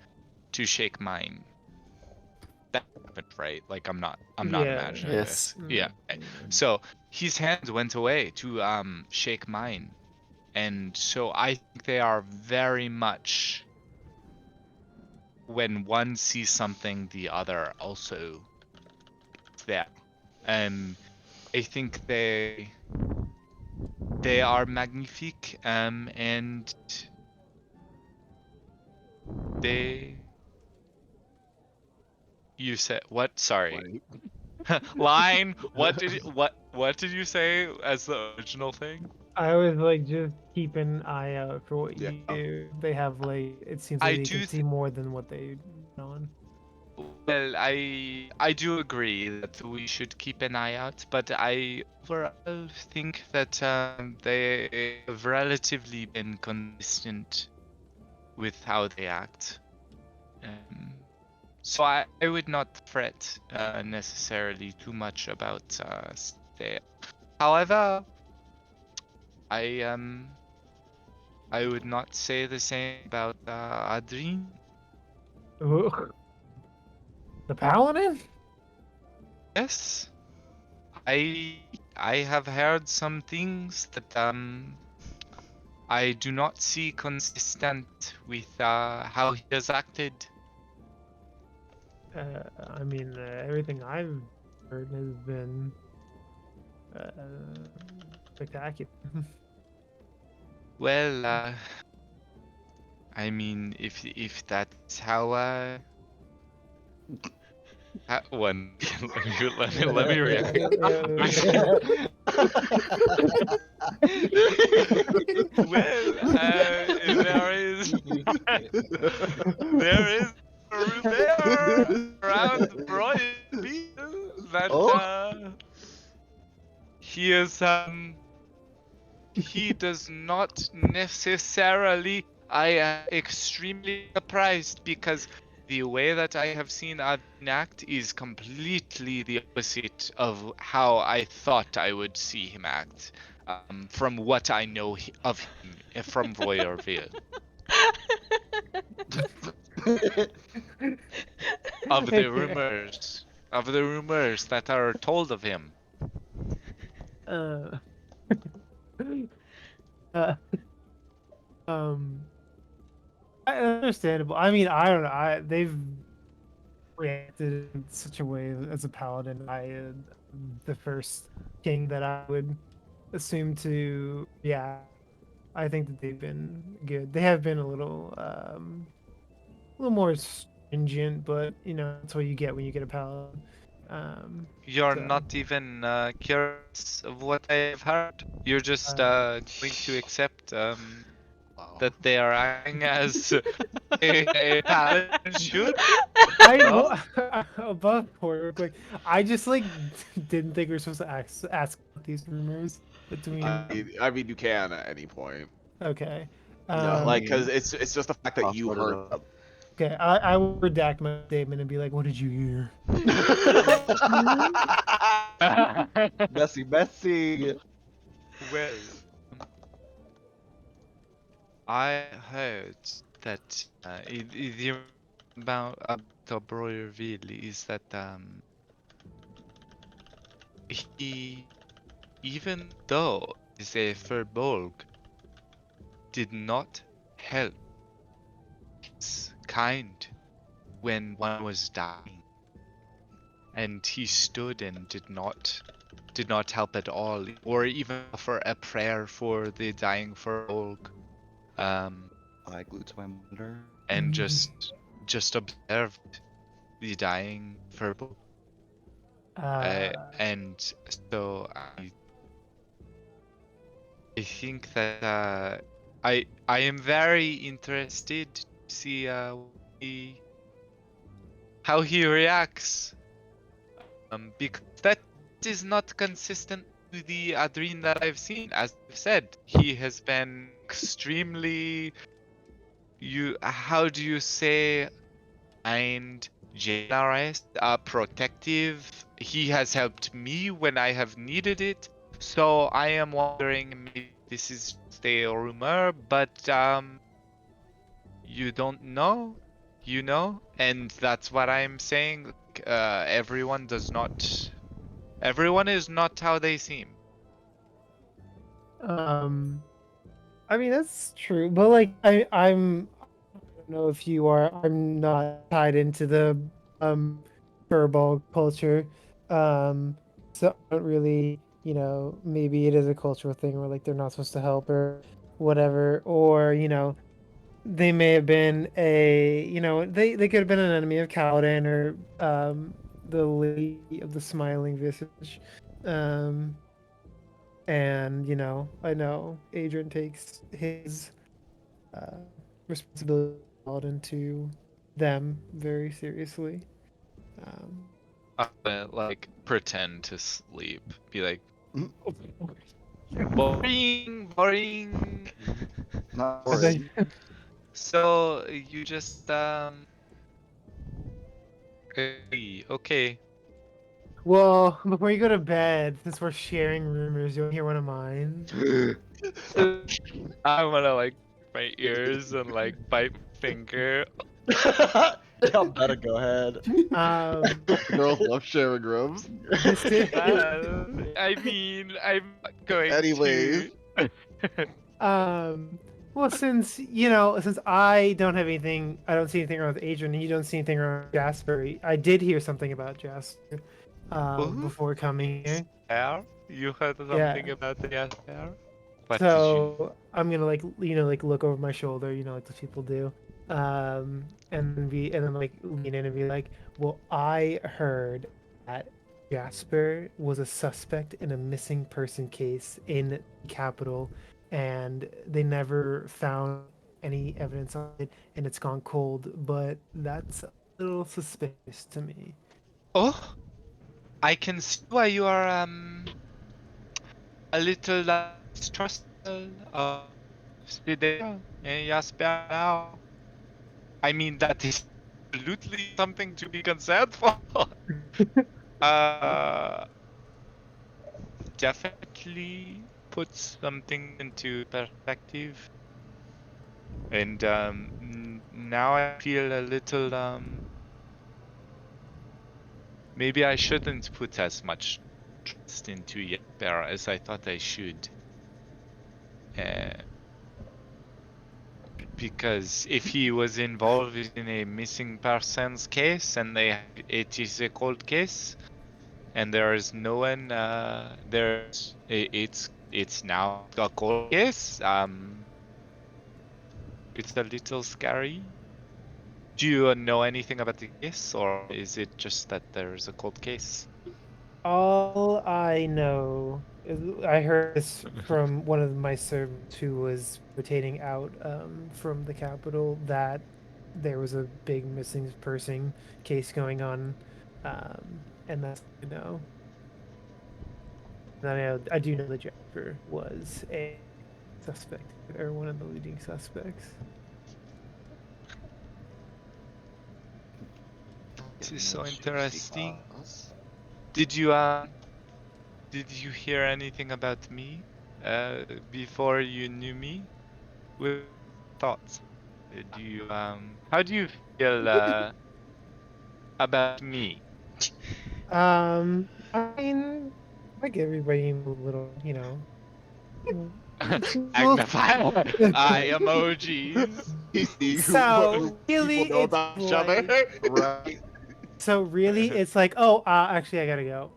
to shake mine. That happened, right? Like I'm not imagining Yes. this. Yeah. So his hand went away to shake mine. And so I think they are very much, when one sees something, the other also is there. I think they are magnifique, and they. You said what? Sorry. Line. What did you say as the original thing? I always like just keep an eye out for what Yeah. you do. They have like it seems I like they do can see more than what they on. Well, I do agree that we should keep an eye out, but I overall think that they have relatively been consistent with how they act. So I would not fret necessarily too much about Thea. However, I would not say the same about Adrien. Ooh. The paladin? Yes, I have heard some things that I do not see consistent with how he has acted. I mean, everything I've heard has been spectacular. Well, I mean, if that's how one let me react. Well, there is there is a rumor around Broyden that Oh. he is he does not necessarily. I am extremely surprised because the way that I have seen Adrien act is completely the opposite of how I thought I would see him act. From what I know of him from Voyeurville. Of the rumors that are told of him. Uh, uh, um, understandable. I mean, I don't know. They've reacted in such a way as a paladin. The first king that I would assume to. Yeah, I think that they've been good. They have been a little more stringent, but that's what you get when you get a paladin. You're So, not even curious of what I've heard. You're just going to accept Wow. that they are acting as a paladin should. I above board real quick. I just didn't think we were supposed to ask about these rumors between. I mean, you can at any point. Okay. No, like, because it's just the fact that you Crossword it heard. up. Okay, I will redact my statement and be like, "What did you hear?" Messy. Well, I heard that the about the Broyerville is that he, even though he's a Furbolg, did not help his kind when one was dying, and he stood and did not help at all, or even offer a prayer for the dying Furbolg. I glued to my monitor. And just observed the dying Furbolg. And so I think that I am very interested to see how he reacts. Because that is not consistent with the Adrien that I've seen. As I've said, he has been extremely how do you say, and generous, protective. He has helped me when I have needed it. So I am wondering, maybe this is just a rumor, but you don't know, and that's what I'm saying. Everyone is not how they seem. I mean that's true, but I don't know if you are. I'm not tied into the furball culture, so I don't really. Maybe it is a cultural thing where they're not supposed to help or whatever, or they may have been they could have been an enemy of Kaladin or the Lady of the Smiling Visage, and I know Adrian takes his responsibility to them very seriously. Like pretend to sleep, be like, Mm. boring. Not boring. So you just okay. Well, before you go to bed, since we're sharing rumors, you want to hear one of mine? I wanna like my ears and like bite my finger. Y'all better go ahead. Girls love sharing rooms. This is, I mean, I'm going Anyways. well, since since I don't have anything, I don't see anything wrong with Adrian, and you don't see anything wrong with Jasper. I did hear something about Jasper Ooh. before coming here. affair? You heard something about the affair? What did you? So I'm gonna like look over my shoulder, like those people do, and then like lean in and be like, well, I heard that Jasper was a suspect in a missing person case in the capital, and they never found any evidence on it, and it's gone cold. But that's a little suspicious to me. Oh, I can see why you are a little distrustful of Fidel and Jasper now. I mean, that is absolutely something to be concerned for. uh, Definitely puts something into perspective. And now I feel a little maybe I shouldn't put as much trust into Jesper as I thought I should. Uh, because if he was involved in a missing persons case and it is a cold case and there is no one it's now a cold case, it's a little scary. Do you know anything about the case, or is it just that there's a cold case? All I know is I heard this from one of my servants who was rotating out from the capital that there was a big missing person case going on, and that's all I know. And I do know that Jasper was a suspect or one of the leading suspects. This Getting is so a juicy interesting. buzz. Did you hear anything about me before you knew me? With thoughts? Do you how do you feel about me? I mean, like everybody, a little, Magnify eye emojis. You see So what really, people know it's about each other, like, right? so really, it's like, oh, actually, I gotta go.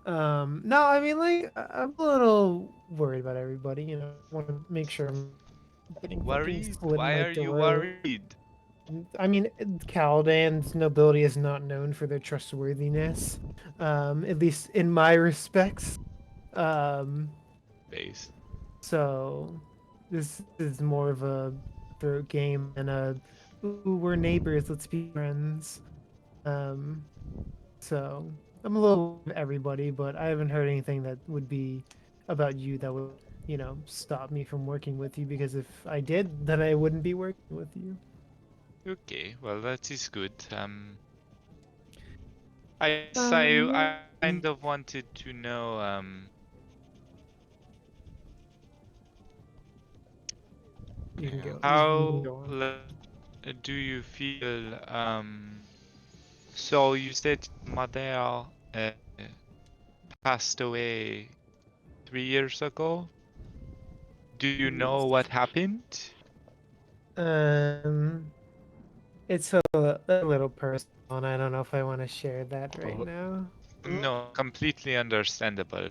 No, I mean, like, I'm a little worried about everybody. Want to make sure I'm getting fucking Worried? slit in Why my are you throat. worried? I mean, Caladan's nobility is not known for their trustworthiness. At least in my respects. Um, Base. so this is more of a throat game and ooh, we're neighbors, let's be friends. Um, so I'm a little of everybody, but I haven't heard anything that would be about you that would, stop me from working with you, because if I did, then I wouldn't be working with you. Okay, well that is good. I kind of wanted to know You can go. You can how go on. do you feel so you said mother passed away 3 years ago. Do you know what happened? Um, it's a little personal, and I don't know if I want to share that right now. No, completely understandable.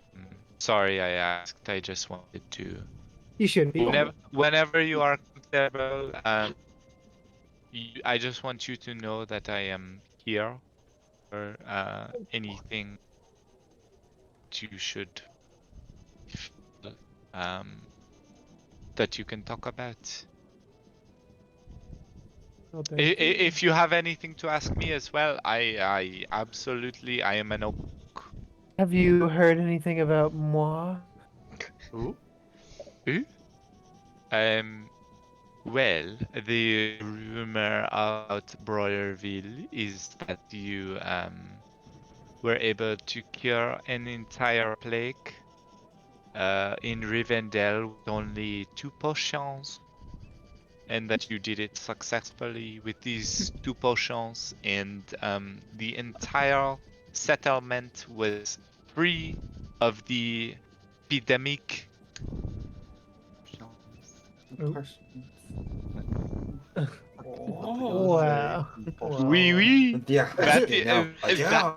Sorry I asked. I just wanted to. You should be. Whenever you are comfortable, I just want you to know that I am here for anything you should feel, that you can talk about. Oh, thank you. If you have anything to ask me as well, I absolutely I am an open book. Have you heard anything about moi? Who? Who? Well, the rumor about Broyerville is that you were able to cure an entire plague in Rivendell with only 2 potions, and that you did it successfully with these 2 potions, and the entire settlement was free of the epidemic. Oh. Wow. Oui, oui. Yeah. That yeah. is yeah.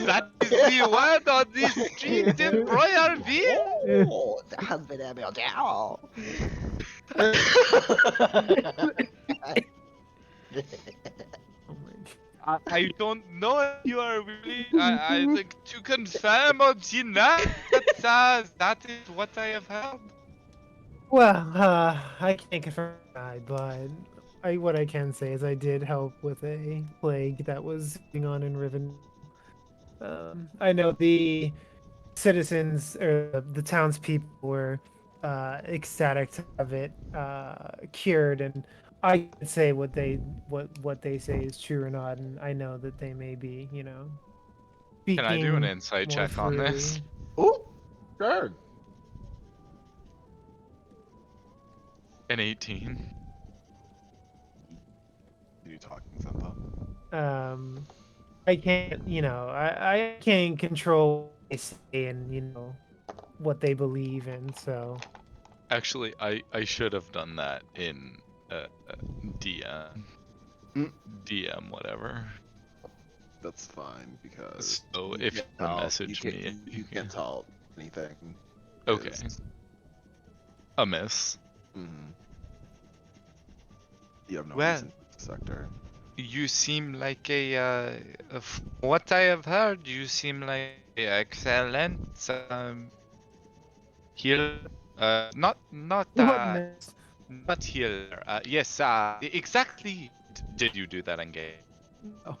That is the word on the street in Royalville. Oh, that has been emailed down. Oh my I don't know if you are willing, I think, to confirm or deny that is what I have heard. Well, I can't confirm that, but what I can say is I did help with a plague that was going on in Riven. I know the citizens or the townspeople were ecstatic to have it cured, and I can't say what they say is true or not, and I know that they may be, Can I do an speaking insight more check on this? freely. Oh, sure. An 18. You talking, Santa? I can't, I can't control what they say and what they believe in. So Actually, I should have done that in DM. Mm. DM, whatever. That's fine because So you if can't you tell- message you me, can't, you can't tell anything. Okay. is- A miss. Mhm. You have no Well- reason to sector. You seem like what I have heard, you seem like a excellent healer. Not what next? not healer. Yes. Exactly. Did you do that in game? Oh.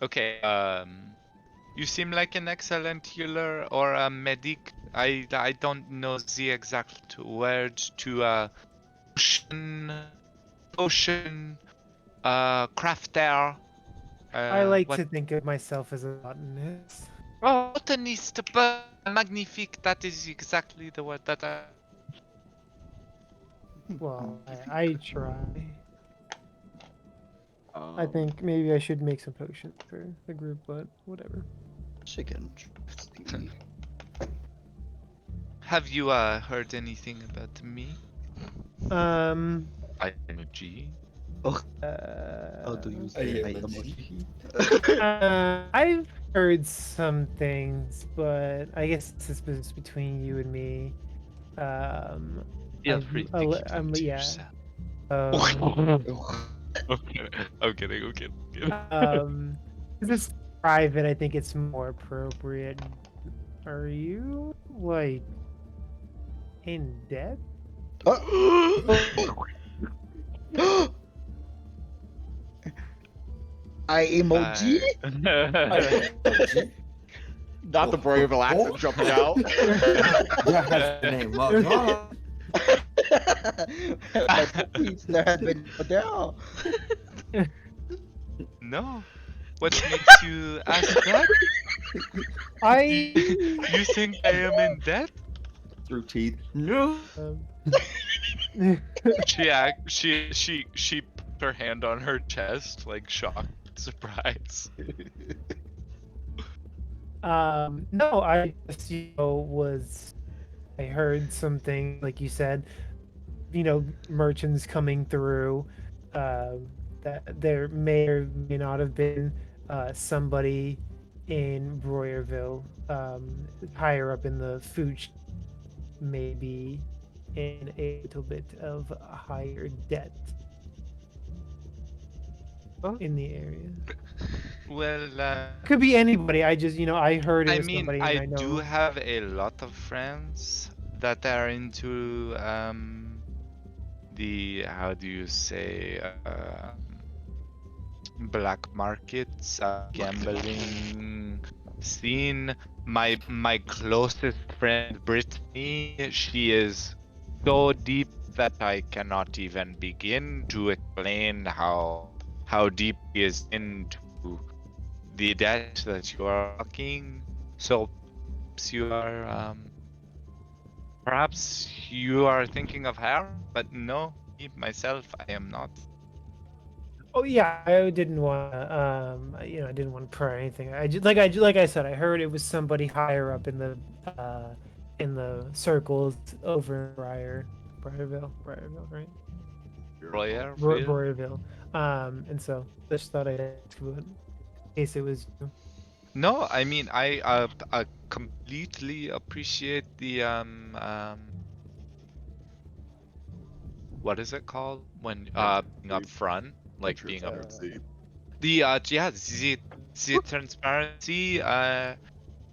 Okay. You seem like an excellent healer or a medic. I don't know the exact word to potion crafter. I like What? to think of myself as a botanist. Oh, botanist, but magnifique. That is exactly the word that I. Well, I try. I Um, think maybe I should make some potions for the group, but whatever. Chicken. Trusty. Have you heard anything about me? Um. I am a G. How do you Uh, say I I am a am I've heard some things, but I guess this is between you and me. Feel I've- free to I'll- keep them to yeah. yourself. Okay, I'm kidding. I'm kidding. This is private. I think it's more appropriate. Are you like in debt? I emoji? not the Broyville accent jumping out. That has the name of God. My puppies, there has been no down. No. What makes you ask that? I You think I am in debt? Through teeth. No. She put her hand on her chest, like shocked, surprise. No, I just I heard something like you said, merchants coming through, that there may or may not have been somebody in Broyerville, higher up in the food maybe in a little bit of a higher debt in the area. Well, Could be anybody. I just, I heard it I was mean, somebody, I and I know. do have a lot of friends that are into the how do you say black markets, gambling scene. My closest friend Brittany, she is so deep that I cannot even begin to explain how deep he is into the debt that you are talking. So perhaps you are thinking of her, but no, me myself, I am not. Oh yeah, I didn't want to, I didn't want to pry or anything. Like I said, I heard it was somebody higher up in the in the circles over in Briarville, right? Royer, Briarville. And so I just thought I'd ask you in case it was you. No, I mean I completely appreciate the what is it called when being up front, like being up Transparency. the yeah the transparency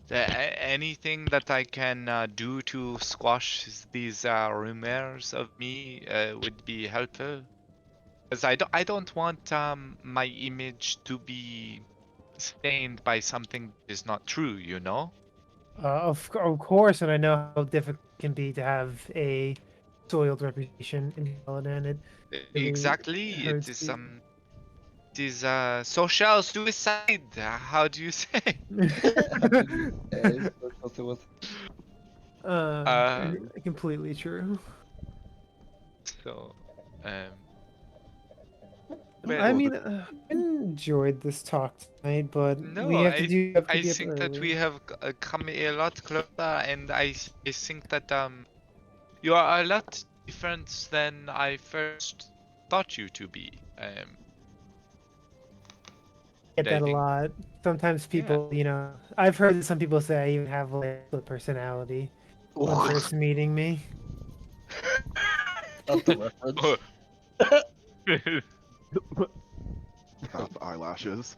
anything that I can do to squash these rumors of me would be helpful. Because I don't want my image to be stained by something that is not true, you know? Of course, and I know how difficult it can be to have a soiled reputation in Paladin. It really Exactly. hurts you. It is social suicide. How do you say? Uh, Completely true. so um I well, mean, I enjoyed this talk tonight, but no, we have to be I up think that we early. have come a lot closer, and I think that you are a lot different than I first thought you to be. Get I that a think lot. Sometimes yeah. people, I've heard that some people say I even have like a split personality when first meeting me. That's the reference. Crap, eyelashes.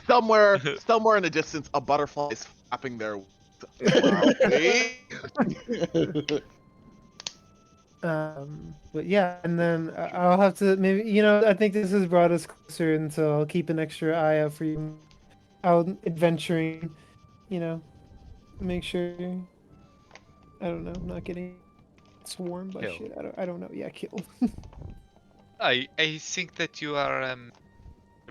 Somewhere in the distance, a butterfly is flapping their wings loudly. But yeah, and then I'll have to maybe, I think this has brought us closer, and so I'll keep an extra eye out for you out adventuring, you know, make sure, I don't know, not getting swarmed by Kill. shit. I don't know. Yeah, kill. I think that you are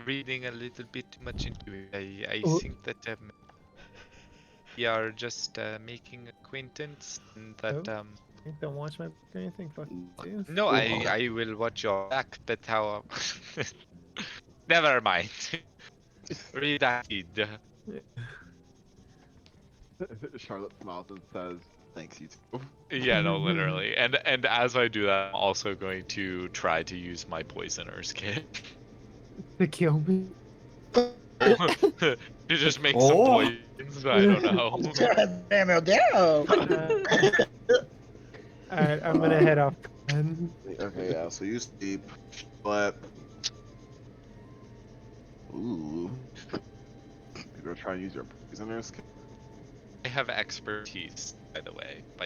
reading a little bit too much into it. I Oh. think that we are just making acquaintance, and that Oh. Don't watch my book or anything. Fuck you. no, I will watch your back, but how? Never mind. Redacted. Charlotte smiles and says, "Thanks, you too." Yeah, no, literally. And as I do that, I'm also going to try to use my poisoner's kit To kill me. to just make some Oh. poisons. I don't know. Damn it, damn. Alright, I'm gonna head off then. Okay, yeah. So you sleep, but ooh, you're gonna try and use your poisoner's kit. I have expertise, by the way. Oh,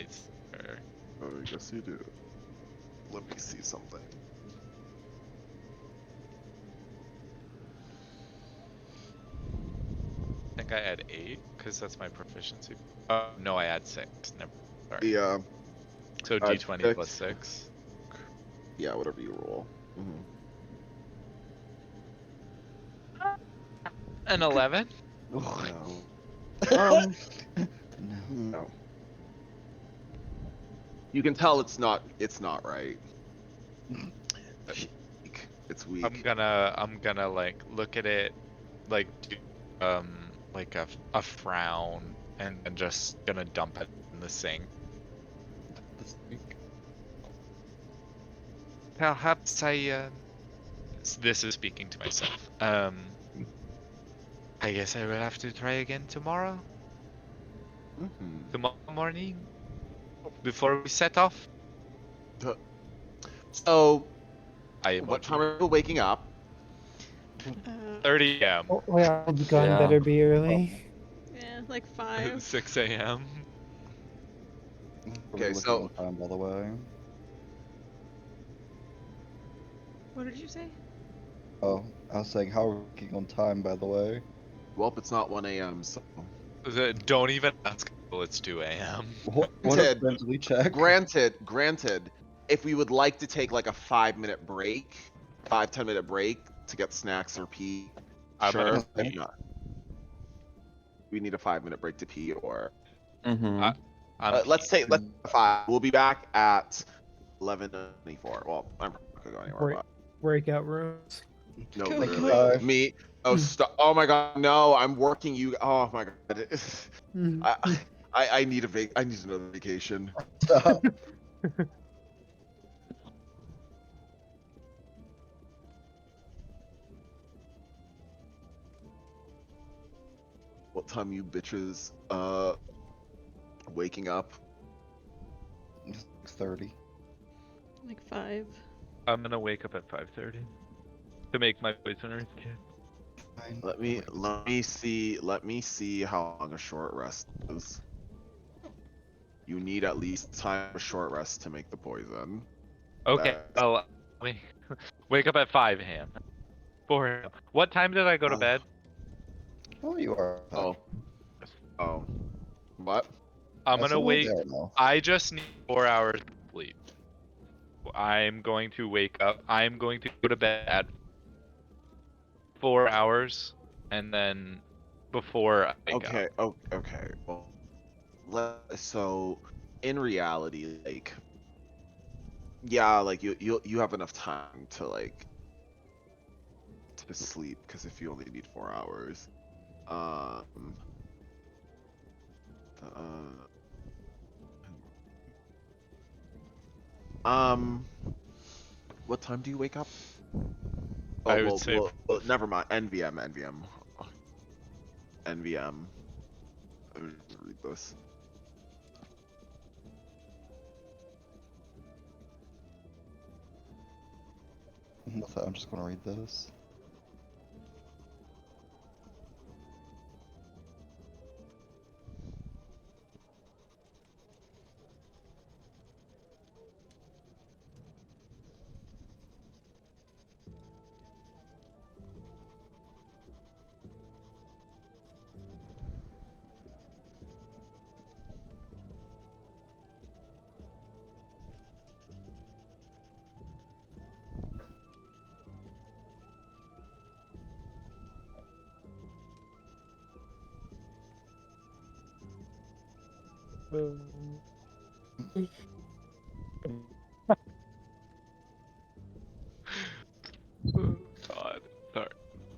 I guess you do. Let me see something. I think I add 8 because that's my proficiency. No, I add 6. Never. Sorry. Yeah. So add D20 6. plus 6. Yeah, whatever you roll. An 11. No. No. No. You can tell it's not right. It's weak. I'm gonna like look at it, like do, like a frown, and then just gonna dump it in the sink. Perhaps this is speaking to myself. I guess I will have to try again tomorrow. Tomorrow morning, before we set off. So, I am what time are you waking up? 30 a.m. Oh, well, the gun Yeah. better be early. Yeah, like 5. 6 a.m. Okay, Looking so- at time, by the way. What did you say? Oh, I was saying, how are we looking on time, by the way? Well, it's not 1 a.m. So Don't even ask until it's 2 a.m. What Ted, mentally check? granted, if we would like to take like a 5-minute break, 5-10 minute break to get snacks or pee, I'm sure. gonna- If not, we need a 5-minute break to pee, or Mm-hmm. let's 5. We'll be back at 11:24. Well, I'm not gonna go anywhere. Break- Breakout rooms. But no, Go literally, quick. me. Oh, oh my god, no! I'm working you. Oh my god. Mm. I need I need another vacation. Stop. What time you bitches waking up? 6:30. Like 5. I'm gonna wake up at 5:30 to make my poisoners kit. Fine. Let me see how long a short rest is. You need at least time for a short rest to make the poison. Okay. That's- Oh, wake up at 5 a.m. 4 a.m. What time did I go to Oh. bed? Oh, you are. Oh. Oh. What? I'm That's gonna all wait. there now. I just need 4 hours of sleep. I'm going to wake up. I'm going to go to bed at 4 hours, and then before I wake Okay. up. Oh, okay. Well, so in reality, like, yeah, like you have enough time to like to sleep because if you only need 4 hours, um, what time do you wake up? Oh, I would say never mind. NVM. NVM. Let me read this. With that, I'm just gonna read this. God, sorry,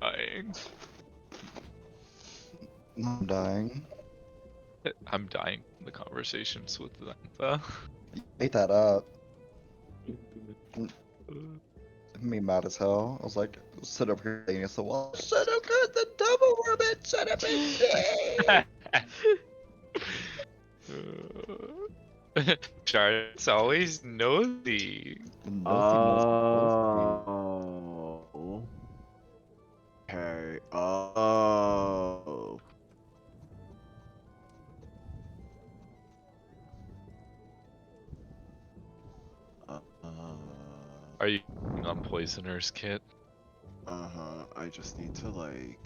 dying. I'm dying. I'm dying from the conversations with Xantha. Ate that up. Me mad as hell. I was like, sit up here against the wall. Should have got the double ribbon. Should have been me. Charlotte's always nosy. Oh. Okay. Oh. Are you on Poisoner's Kit? I just need to like.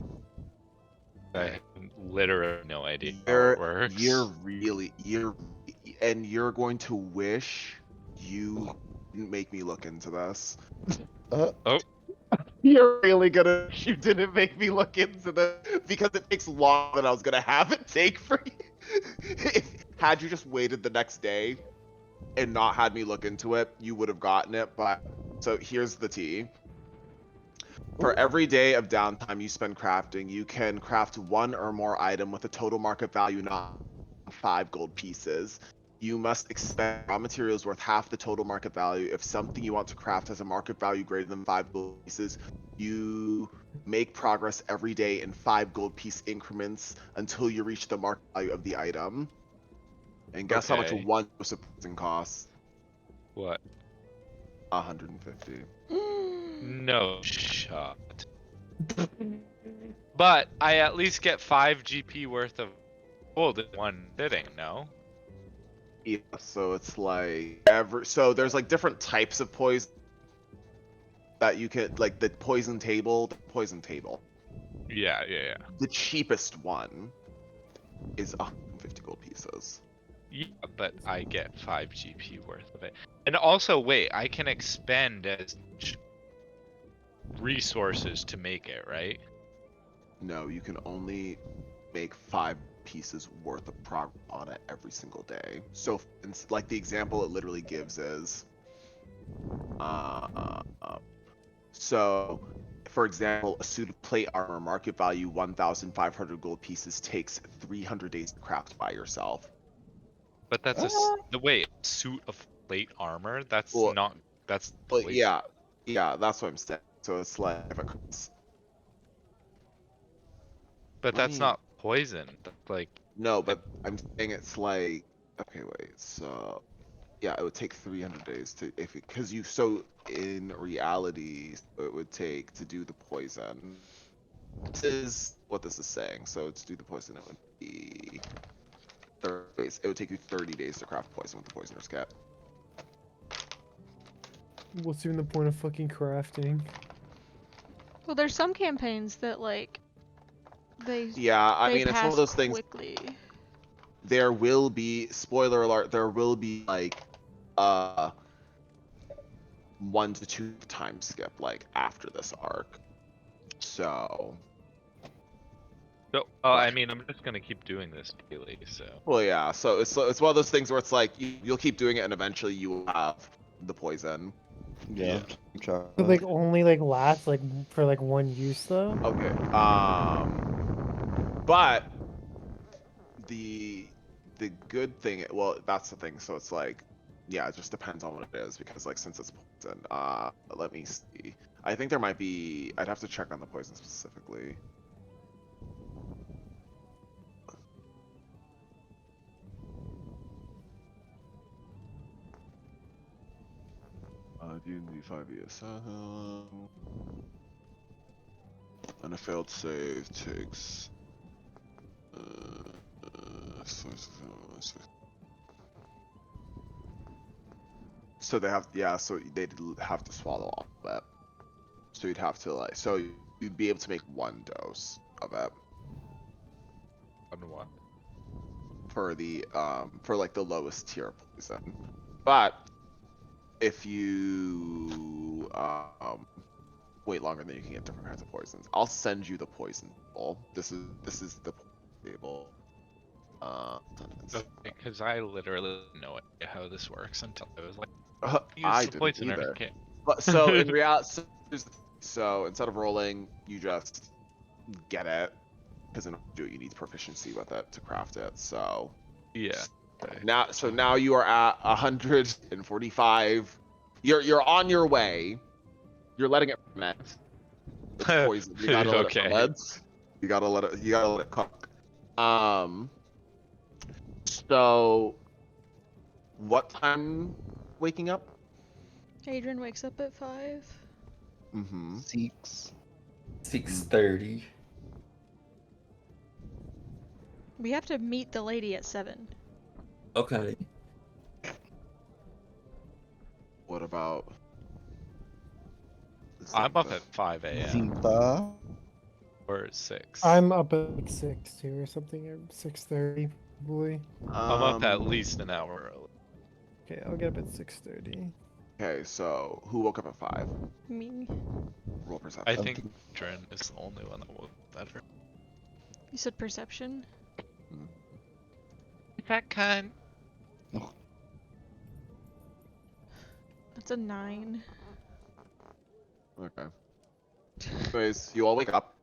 I have literally no idea how You're it works. you're going to wish you didn't make me look into this. You're really gonna wish you didn't make me look into this because it takes longer than I was gonna have it take for you. Had you just waited the next day and not had me look into it, you would have gotten it. But so here's the tea. For every day of downtime you spend crafting, you can craft one or more item with a total market value not 5 gold pieces. You must expend raw materials worth half the total market value. If something you want to craft has a market value greater than 5 gold pieces, you make progress every day in 5 gold piece increments until you reach the market value of the item. And guess how much Okay. one suppressing costs? What? 150. No shot. But I at least get 5 GP worth of gold in one sitting, no? Yeah, so it's like so there's like different types of poison that you could like the poison table. Yeah. The cheapest one is 150 gold pieces. Yeah, but I get 5 GP worth of it. And also, wait, I can expend as much resources to make it, right? No, you can only make 5 pieces worth of progress on it every single day. So, it's like the example it literally gives is, so, for example, a suit of plate armor market value 1,500 gold pieces takes 300 days to craft by yourself. But that's the wait, suit of plate armor? That's Well, not that's Well, poison. yeah, that's what I'm saying. So it's like if it's But let that's me not poison. That's like no, but I'm saying it's like okay, wait. So yeah, it would take 300 days to if because you so in reality it would take to do the poison. This is what this is saying. So to do the poison, it would be 30 days. It would take you 30 days to craft poison with the poisoner's cap. What's even the point of fucking crafting? Well, there's some campaigns that like they Yeah, I they mean it's one pass of those things. quickly. There will be spoiler alert. There will be like 1 to 2 time skip like after this arc. So so, I mean, I'm just gonna keep doing this daily, so well, yeah. So it's one of those things where it's like you'll keep doing it and eventually you will have the poison. Yeah. It like only like lasts like for like one use though. Okay. But the good thing, well, that's the thing. So it's like, yeah, it just depends on what it is because like since it's poison, let me see. I think there might be. I'd have to check on the poison specifically. D&D 5 and a failed save takes. So they have, yeah. So they'd have to swallow all of that. So you'd have to like, so you'd be able to make 1 dose of it on what? for the for like the lowest tier poison. But if you wait longer, then you can get different kinds of poisons. I'll send you the poison table. This is the table. Because I literally didn't know how this works until I was like, I use the didn't poisoner. either. Okay. But so in reality, so instead of rolling, you just get it because in order to do it, you need proficiency with it to craft it. So Yeah. Okay. now you are at 145. You're on your way. You're letting it ferment. It's poison. You gotta let Okay. it ferment. You gotta let it cook. So what time waking up? Adrian wakes up at 5. Mm-hmm. 6. 6:30. We have to meet the lady at 7. Okay. What about? I'm up at 5 a.m. Zinta. or 6. I'm up at like 6 too or something, or 6:30 probably. I'm up at least an hour early. Okay, I'll get up at 6:30. Okay, so who woke up at 5? Me. Roll perception. I think Dren is the only one that woke better. You said perception? That kind. That's a 9. Okay. Anyways, you all wake up.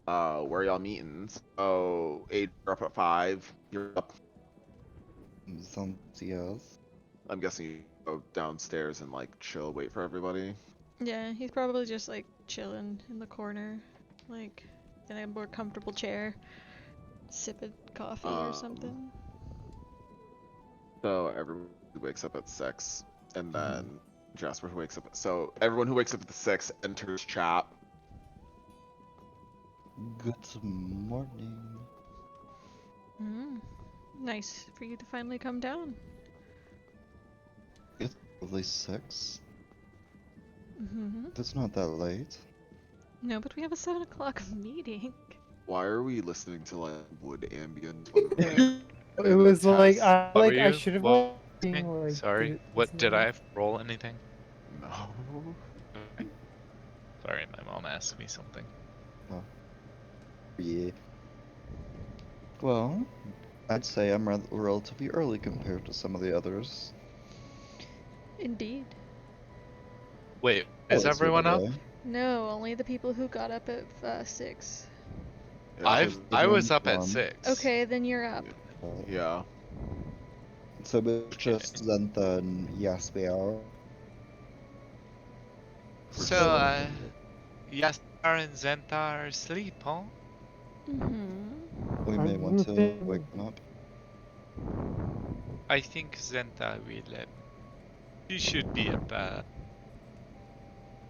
Where y'all meeting? So, 8 you're up at 5. You're up. Zantias. I'm guessing you go downstairs and like chill, wait for everybody. Yeah, he's probably just like chilling in the corner, like in a more comfortable chair, sipping coffee or something. So everyone wakes up at 6, and then Jasper who wakes up. So everyone who wakes up at 6 enters chat. Good morning. Nice for you to finally come down. It's probably 6. Mm-hmm. That's not that late. No, but we have a 7 o'clock meeting. Why are we listening to like wood ambient? It was like I What were I you? should have What- like, Sorry. did What did something. I roll anything? No. Okay. Sorry, my mom asked me something. Yeah. Well, I'd say I'm relatively early compared to some of the others. Indeed. Wait, Oh, is that's the everyone other up? way. No, only the people who got up at 6. I was up at One. 6. Okay, then you're up. Yeah. So it's just Zentha and Yaspiel. So, Yasar and Zenta are asleep, huh? Mm-hmm. We may want to wake them up. I think Zenta will. She should be up.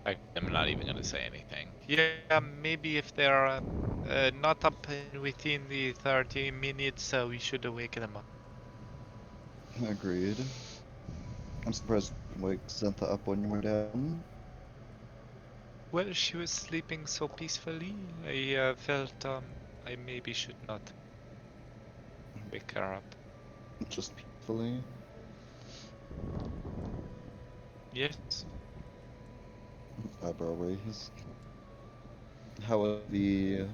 I'm not even gonna say anything. Yeah, maybe if they're not up within the 30 minutes, we should wake them up. Agreed. I'm surprised you didn't wake Zentha up when you were down. Well, she was sleeping so peacefully. I felt I maybe should not wake her up. Just peacefully. Yes. Eyebrow raise. How was the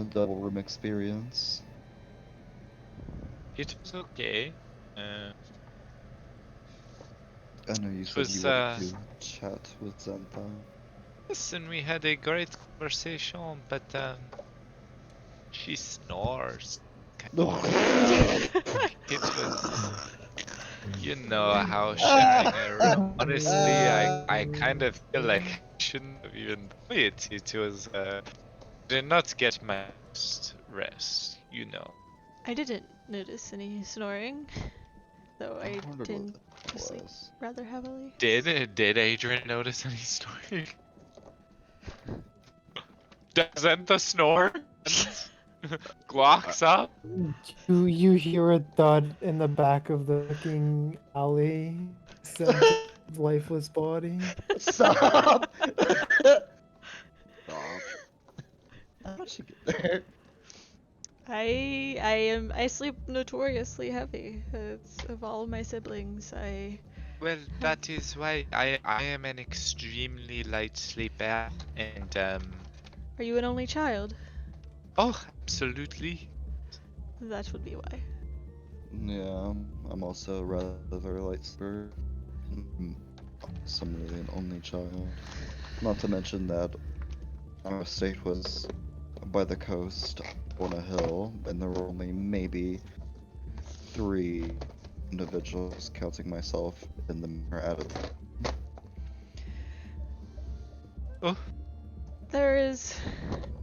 double room experience? It was okay. I know you It said was, you wanted to chat with Zentha. Yes, and we had a great conversation, but she snores. It was, you know how sharing a room. Honestly, I kind of feel like I shouldn't have even done it. It was did not get my best rest, you know. I didn't notice any snoring, though I wondered what tend that to sleep was. rather heavily. Did Adrian notice any snoring? Doesn't the snore? Glocks up. You hear a thud in the back of the fucking alley. Lifeless body. Stop! Stop. How'd she get there? I sleep notoriously heavy. It's, of all of my siblings, Well, that is why I am an extremely light sleeper, and Are you an only child? oh, absolutely. That would be why. Yeah, I'm also a rather light sleeper. Similarly an only child. Not to mention that our estate was by the coast on a hill, and there were only maybe 3 individuals, counting myself, in the mirror at a time. Oh, There is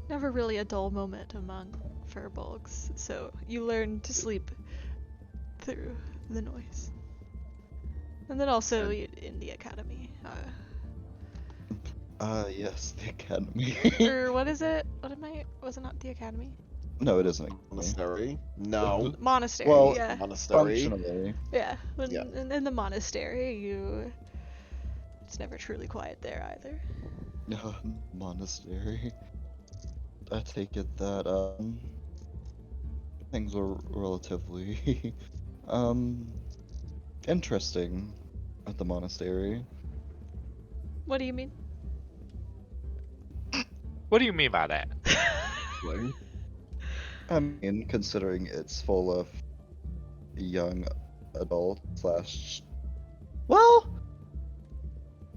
never really a dull moment among furbolgs, so you learn to sleep through the noise. And then also in the academy. Yes, the academy. Or what is it? What am I? Was it not the academy? No, it isn't. Monastery? No. Monastery. Well, yeah. Monastery. Functionally. Yeah. Yeah. In the monastery, it's never truly quiet there either. Monastery. I take it that, things were relatively, interesting at the monastery. What do you mean? what do you mean by that? I mean, considering it's full of young adult slash... Well,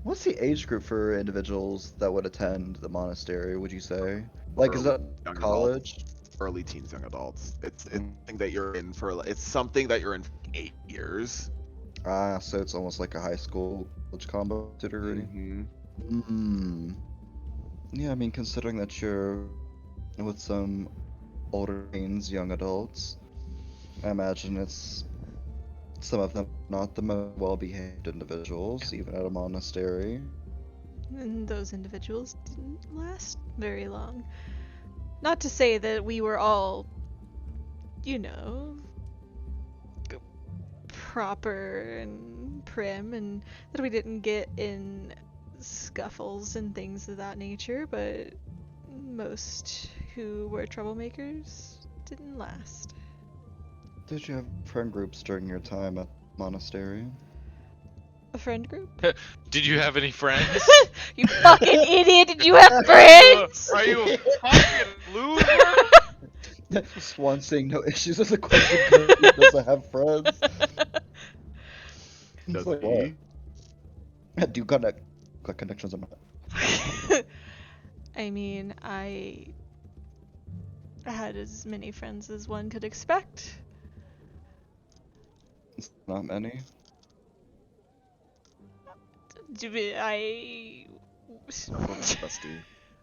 what's the age group for individuals that would attend the monastery, would you say? Like, is that Young college? adults, early teens, young adults. It's something that you're in for. It's something that you're in for 8 years. Ah, so it's almost like a high school college combo to a degree. Mm-hmm. Yeah, I mean, considering that you're with some older teens, young adults, I imagine it's some of them not the most well-behaved individuals, even at a monastery. And those individuals didn't last very long. Not to say that we were all, you know, proper and prim, and that we didn't get in scuffles and things of that nature, but most who were troublemakers didn't last. Did you have friend groups during your time at monastery? A friend group? Did you have any friends? You fucking idiot! Did you have friends? Are you a fucking loser? Swan saying no issues with the question because he doesn't have friends. It's Does like, he? what? Do you got connections or not? I mean, I I had as many friends as one could expect. It's not many. I. That's on you, bestie.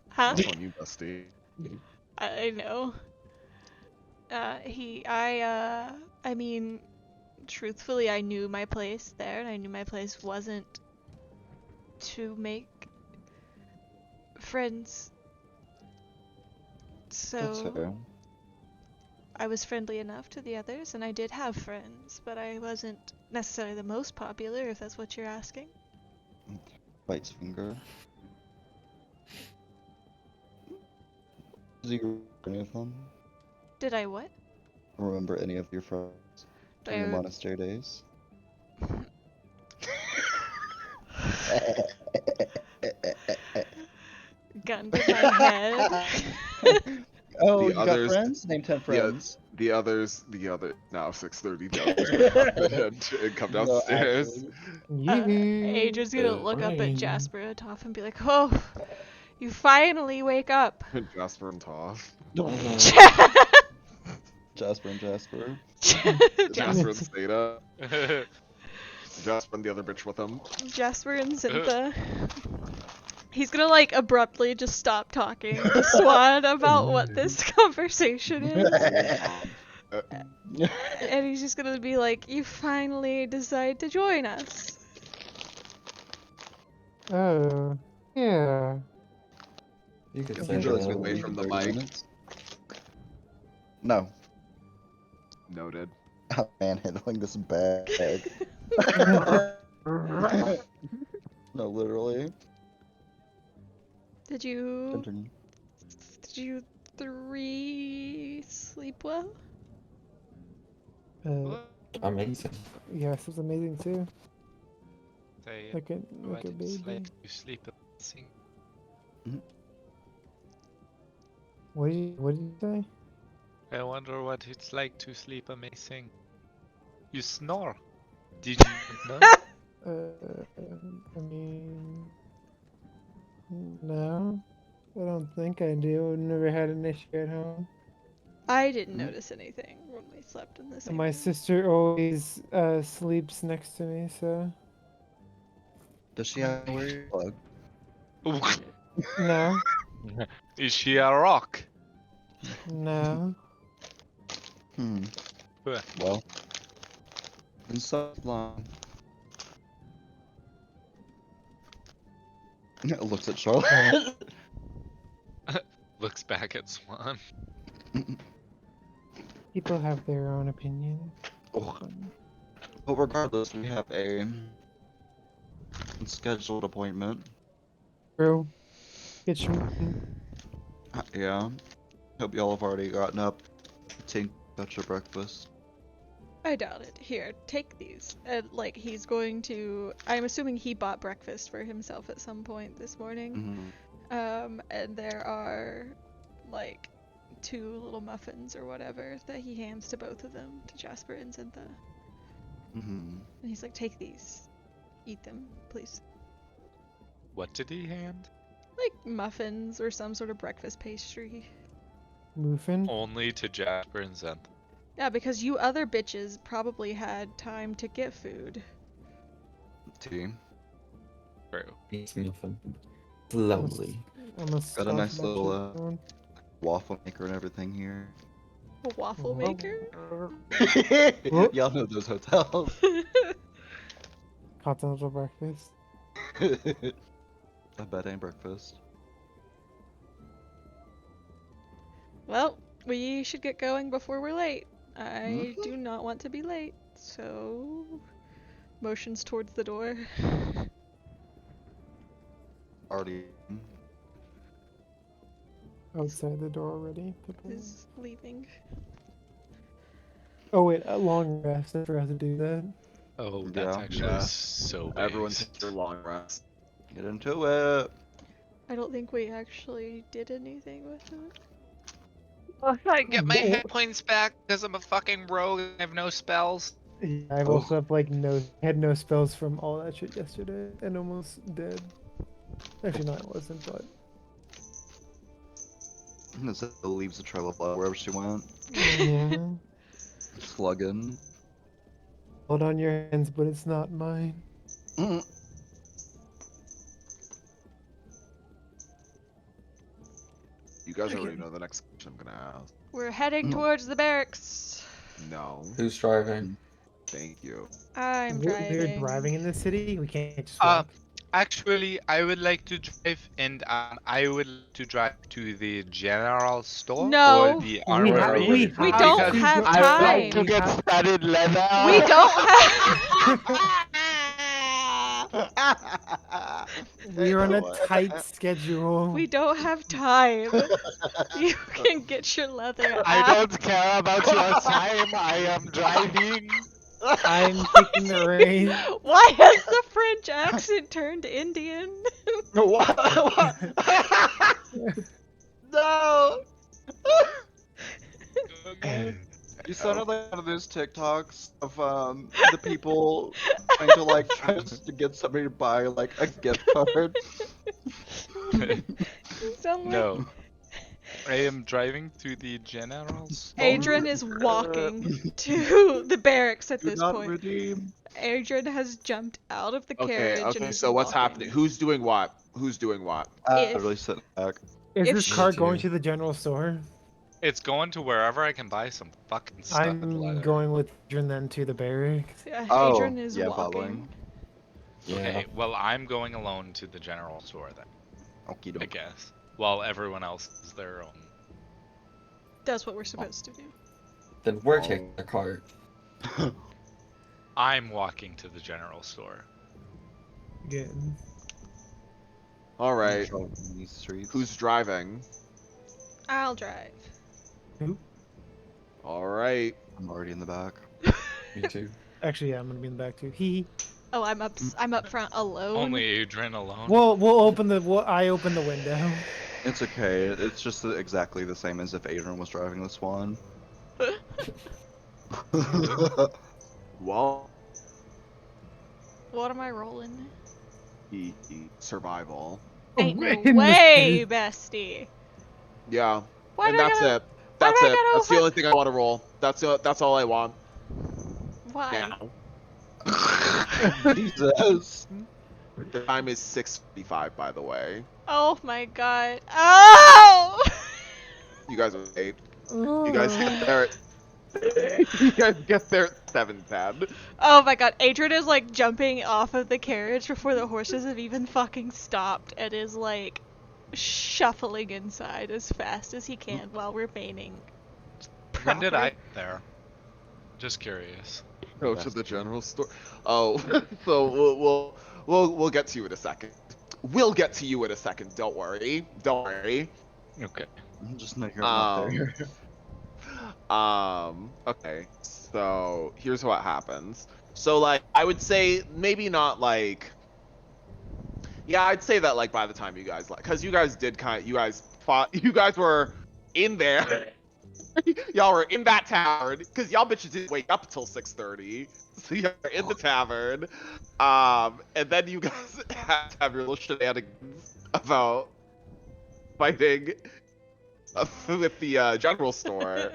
Huh? That's on you, bestie. I know. I mean, truthfully, I knew my place there, and I knew my place wasn't to make friends. That's So fair. I was friendly enough to the others, and I did have friends, but I wasn't necessarily the most popular, if that's what you're asking. Bites finger. Do you remember any of them? Did I what? Remember any of your friends from your I- monastery days? Gun to my head. Oh, The you got others- friends? Name 10 friends. The others, now 6:30. The others get up and come No, downstairs. actually. Adrian's gonna Good look up at brain. Jasper and Toph and be like, "Oh, you finally wake up." Jasper and Toph. Jasper and Jasper. Jasper and Seda. Jasper and the other bitch with him. Jasper and Zinta. He's gonna like abruptly just stop talking to Swan about what this conversation is. And he's just gonna be like, "You finally decide to join us." Oh, yeah. You could I'm say sure it's that. gonna away be from the 30 mic. minutes. No. Noted. I'm manhandling this bag. No, literally. Did you Dun-dun. three sleep well? Amazing. Yes, it's amazing too. Say, Like a what baby. it's like to sleep amazing. What did you say? I wonder what it's like to sleep amazing. You snore. Did you know? I mean, no, I don't think I do. I've never had an issue at home. I didn't notice anything when we slept in this. And my sister always sleeps next to me, so Does she have a weird plug? no, Is she a rock? no. Huh. Well. And so long. It looks at Charlotte. Looks back at Swan. People have their own opinion. Oh. But regardless, we have a scheduled appointment. True. Get your Yeah. Hope y'all have already gotten up. Tink, got your breakfast. I doubt it. Here, take these. And like he's going to. I'm assuming he bought breakfast for himself at some point this morning. Mm-hmm. And there are like 2 little muffins or whatever that he hands to both of them, to Jasper and Zinta. Mm-hmm. And he's like, "Take these. Eat them, please." What did he hand? Like muffins or some sort of breakfast pastry. muffin. Only to Jasper and Zenth. Yeah, because you other bitches probably had time to get food. Tea. True. Eats muffin. Slowly. Almost Got a nice little, phone. Waffle maker and everything here. A waffle maker? Y'all know those hotels. Continental breakfast. A bed and breakfast. Well, we should get going before we're late. I Mhm. do not want to be late, so motions towards the door. Already. Outside the door already. Is leaving. Oh wait, a long rest. I forgot to do that. Oh, that's Yeah. actually Yeah. so Everyone based. take your long rest. Get into it. I don't think we actually did anything with it. I get my hit points back because I'm a fucking rogue and I have no spells. Yeah, I've Oh. also have like had no spells from all that shit yesterday and almost dead. Actually, no, I wasn't, but Azella leaves a trail of blood wherever she went. Yeah. Slugging. Hold on your hands, but it's not mine. Mm. You guys already know the next question I'm gonna ask. We're heading No. towards the barracks. No, Who's driving? thank you. I'm We're driving. driving in the city. We can't just Uh, walk. Actually, I would like to drive, and I would like to drive to the general store No. or the We armory. We have don't to have go- time. we have- studded leather. We don't have. We're on a What? tight schedule. We don't have time. You can get your leather I out. don't care about your time. I am driving. I'm taking the reins. Why has the French accent turned Indian? What? No! You sounded like one of those TikToks of the people trying to like try to get somebody to buy like a gift card. You sound like No. I am driving to the general store. Adrian is walking to the barracks at Do this not point. redeem. Adrian has jumped out of the Okay, carriage and okay. is So what's walking. happening? Who's doing what? Who's doing what? If- Really sitting back. Is If this sh- car Me going too. to the general store? It's going to wherever I can buy some fucking stuff. I'm going with Adrian then to the barracks. Yeah, Oh, Adrian is yeah, walking. following. Yeah. Okay, well, I'm going alone to the general store then, Okie I doke. guess. While everyone else is their own. That's what we're supposed to do. Then we're taking the cart. I'm walking to the general store. Good. All right. Trolling these streets. Who's driving? I'll drive. All right. I'm already in the back. Me too. Actually, yeah, I'm gonna be in the back too. Hee. Oh, I'm up front alone. Only Adrian alone. We'll open the. I open the window. It's okay. It's just exactly the same as if Adrian was driving the Swan. Well, What am I rolling? survival. Ain't no in the way, street. bestie. Yeah. Why and do I that's gotta? it. That's do I it. gotta That's the open- only thing I want to roll. That's all I want. Why? Now. Jesus. The time is 6:55, by the way. Oh my god. Oh! You guys are late. You guys get there. You guys get there at 7:10. Oh my god, Adrian is like jumping off of the carriage before the horses have even fucking stopped and is like shuffling inside as fast as he can while remaining. When did proper. I get there? Just curious. Go to the general store. Oh, so we'll get to you in a second. We'll get to you in a second. Don't worry. Don't worry. Okay. Just know you're not there. Okay. So here's what happens. So like I would say maybe not like. Yeah, I'd say that like by the time you guys like, cause you guys fought. You guys were in there. Y'all were in that tavern because y'all bitches didn't wake up until 6:30. So you're in the tavern, and then you guys had to have your little shenanigans about fighting with the general store.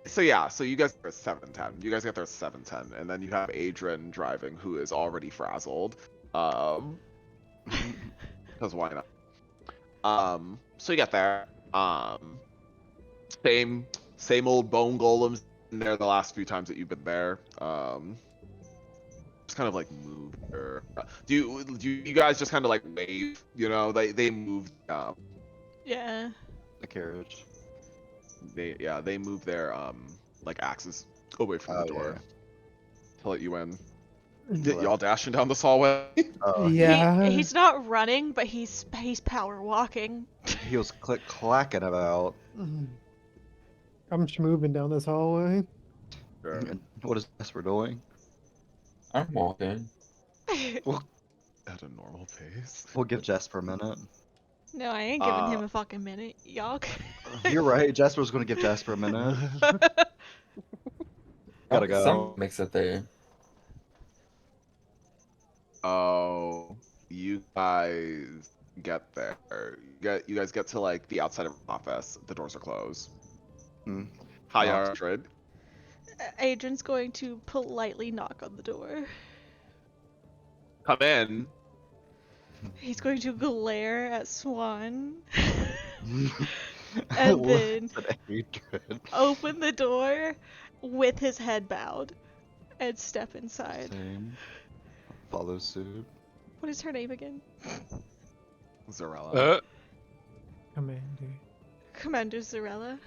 So yeah, so you guys are at 7:10. You guys get there at 7:10, and then you have Adrian driving, who is already frazzled. Because why not? So you get there. Same old bone golems in there the last few times that you've been there. Just kind of like move or do you guys just kind of like wave? You know, they moved. Yeah. The carriage. They move their like axes away from the door to let you in. Y'all dashing down this hallway? Yeah. He's not running, but he's power walking. He was clacking about. I'm just moving down this hallway. Sure. And what is Jasper doing? I'm walking. At a normal pace. We'll give Jasper a minute. No, I ain't giving him a fucking minute, y'all. You're right. Jasper's gonna give Jasper a minute. Gotta go. Some makes it there. Oh, you guys get there, you guys get to like the outside of the office. The doors are closed. Hmm. Hi, Knock. Astrid. Adrian's going to politely knock on the door. Come in. He's going to glare at Swan. I And looked then at Adrian. open the door with his head bowed and step inside. Same. Follow suit. What is her name again? Zarella. Commander. Commander Zarella.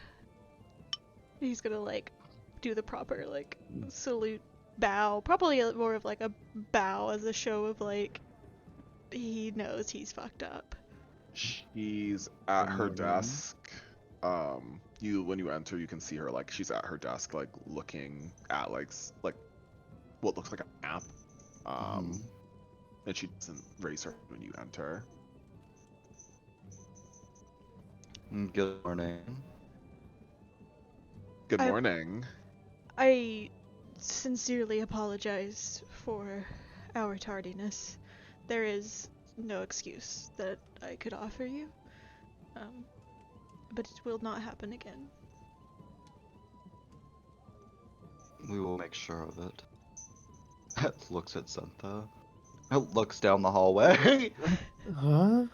He's gonna like do the proper like salute bow. Probably more of like a bow as a show of like he knows he's fucked up. She's at her Mhm. desk. When you enter, you can see her like she's at her desk, like looking at like what looks like a map. Mhm. And she doesn't raise her when you enter. Good morning. Good I- morning. I sincerely apologize for our tardiness. There is no excuse that I could offer you. But it will not happen again. We will make sure of it. Looks at Santa. Looks down the hallway. Huh?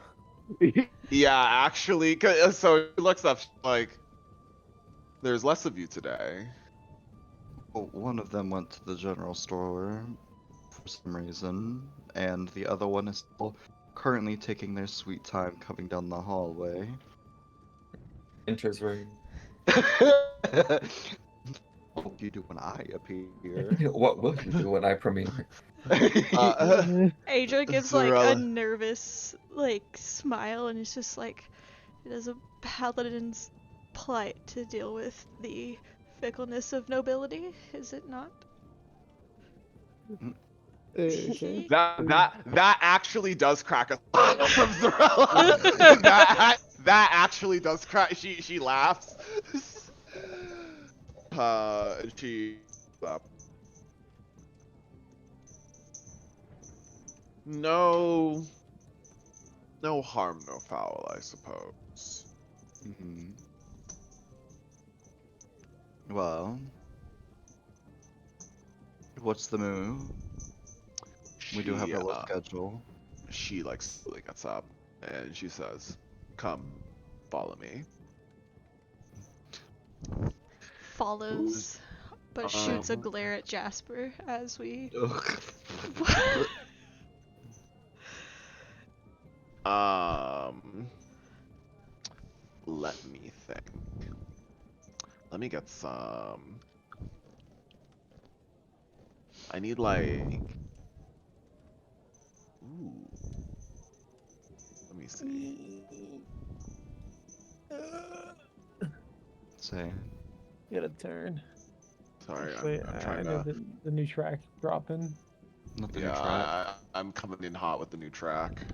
Yeah, actually, so she looks up she's like, "There's less of you today." Well, one of them went to the general store for some reason, and the other one is still currently taking their sweet time coming down the hallway. Enters room. What will you do when I appear? What will you do when I premiere? Adria gives like a Zarella. nervous like smile and it's just like it is a paladin's plight to deal with the fickleness of nobility, is it not? Okay. That actually does crack a smile from Zarella. that actually does crack. She laughs. She. No harm, no foul, I suppose. Mhm. Well, what's the move? We do have She, a little schedule. She like slowly gets up and she says, "Come, follow me." Follows, but shoots a Um. glare at Jasper as we. Let me think. Let me get some. I need like. Ooh. Let me see. Say. Get a turn. Sorry, Actually, I'm I trying know to. the new track dropping. Nothing Yeah, to track. I'm coming in hot with the new track.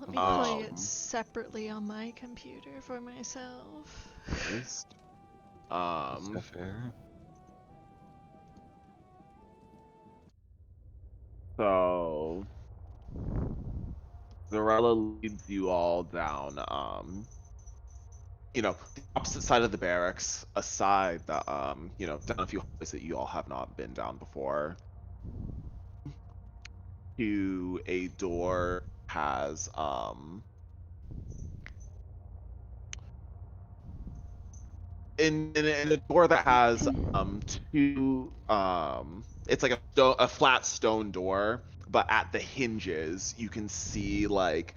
Let me play it Um. separately on my computer for myself. Nice. Is that fair? So Zarella leads you all down, the opposite side of the barracks, a side that, down a few hallways that you all have not been down before, to a door has, in a door that has, two, it's like a flat stone door, but at the hinges you can see like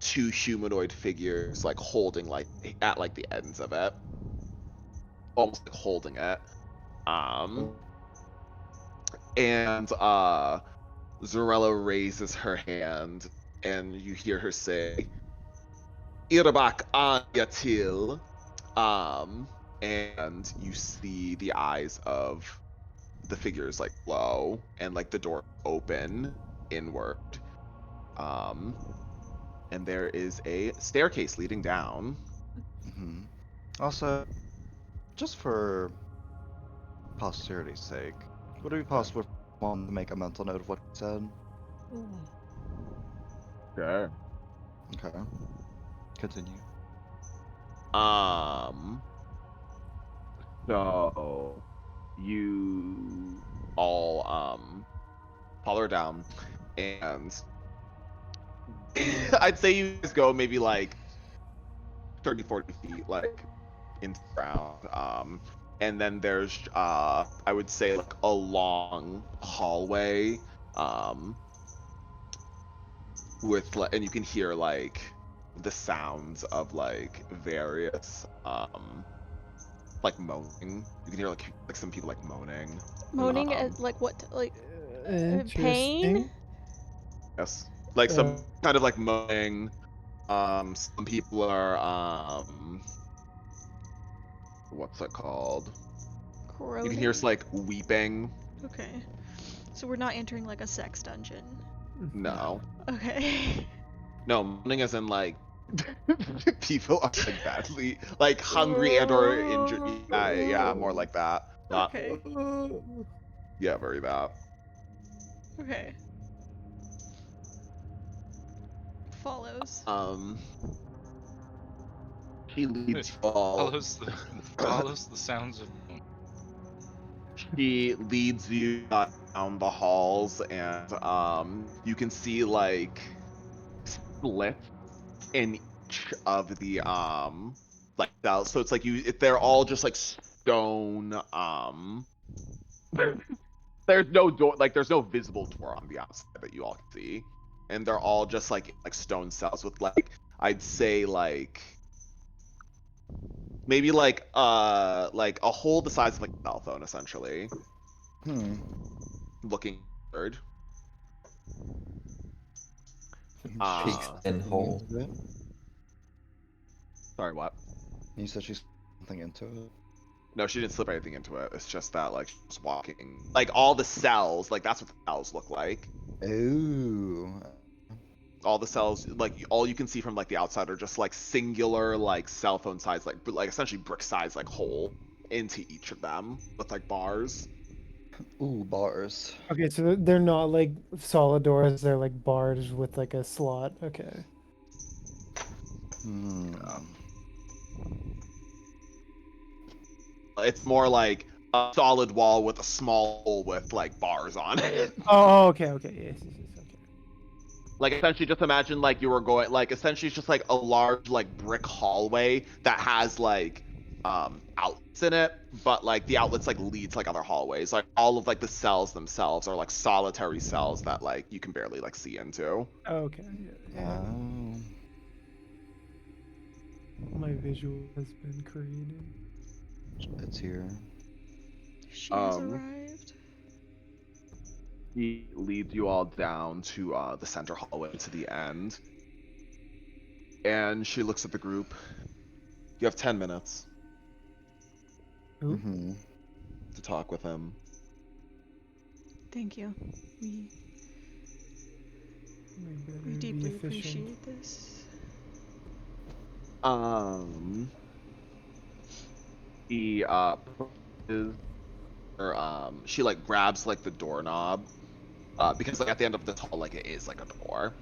two humanoid figures like holding like at like the ends of it, almost like holding it. And Zarella raises her hand and you hear her say, "Irbak an yatil." And you see the eyes of the figures like glow and like the door open inward. And there is a staircase leading down. Hmm. Also, just for posterity's sake, would it be possible for one to make a mental note of what he said? Sure. Okay. Continue. So you all follow her down, and I'd say you guys go maybe like 30, 40 feet, like into the ground. And then there's I would say like a long hallway, with like, and you can hear like the sounds of like various like moaning. You can hear like some people like moaning. Moaning Um, at like what? Like Interesting. pain? yes, like some Uh, kind of like moaning. Some people are what's it called? You can hear Corroding? like weeping. Okay. So we're not entering like a sex dungeon. No, Okay. no, moaning as in like people are like badly like hungry and or injured. Yeah, more like that. Not Okay. yeah, very bad. Okay. Follows. She leads you all. Follows the sounds of. She leads you down the halls, and you can see like slits in each of the like cells. So it's like they're all just like stone. There's no door, like there's no visible door on the outside that you all can see, and they're all just like stone cells with like I'd say like maybe like a hole the size of like a cell phone essentially, Hmm. looking forward. Cheeks Uh, in hole. Into it? sorry, what? You said she's something into it. No, she didn't slip anything into it. It's just that like she's walking, like all the cells, like that's what the cells look like. Ooh. All the cells, like all you can see from like the outside are just like singular, like cell phone size, like essentially brick size, like hole into each of them with like bars. Ooh, bars. Okay, so they're not like solid doors. They're like bars with like a slot. Okay. Hmm. It's more like a solid wall with a small hole with like bars on it. Oh, okay, okay, yes, okay. Like essentially just imagine like you were going like essentially it's just like a large like brick hallway that has like outlets in it, but like the outlets like lead to like other hallways. Like all of like the cells themselves are like solitary cells that like you can barely like see into. Okay, yeah. Oh. My visual has been created. It's here. She has Um, arrived. He leads you all down to the center hallway to the end. And she looks at the group. You have 10 minutes Who? Mm-hmm. to talk with him. Thank you. We We better we be deeply efficient. appreciate this. He is or she like grabs like the doorknob. Because like at the end of the hall, like it is like a door.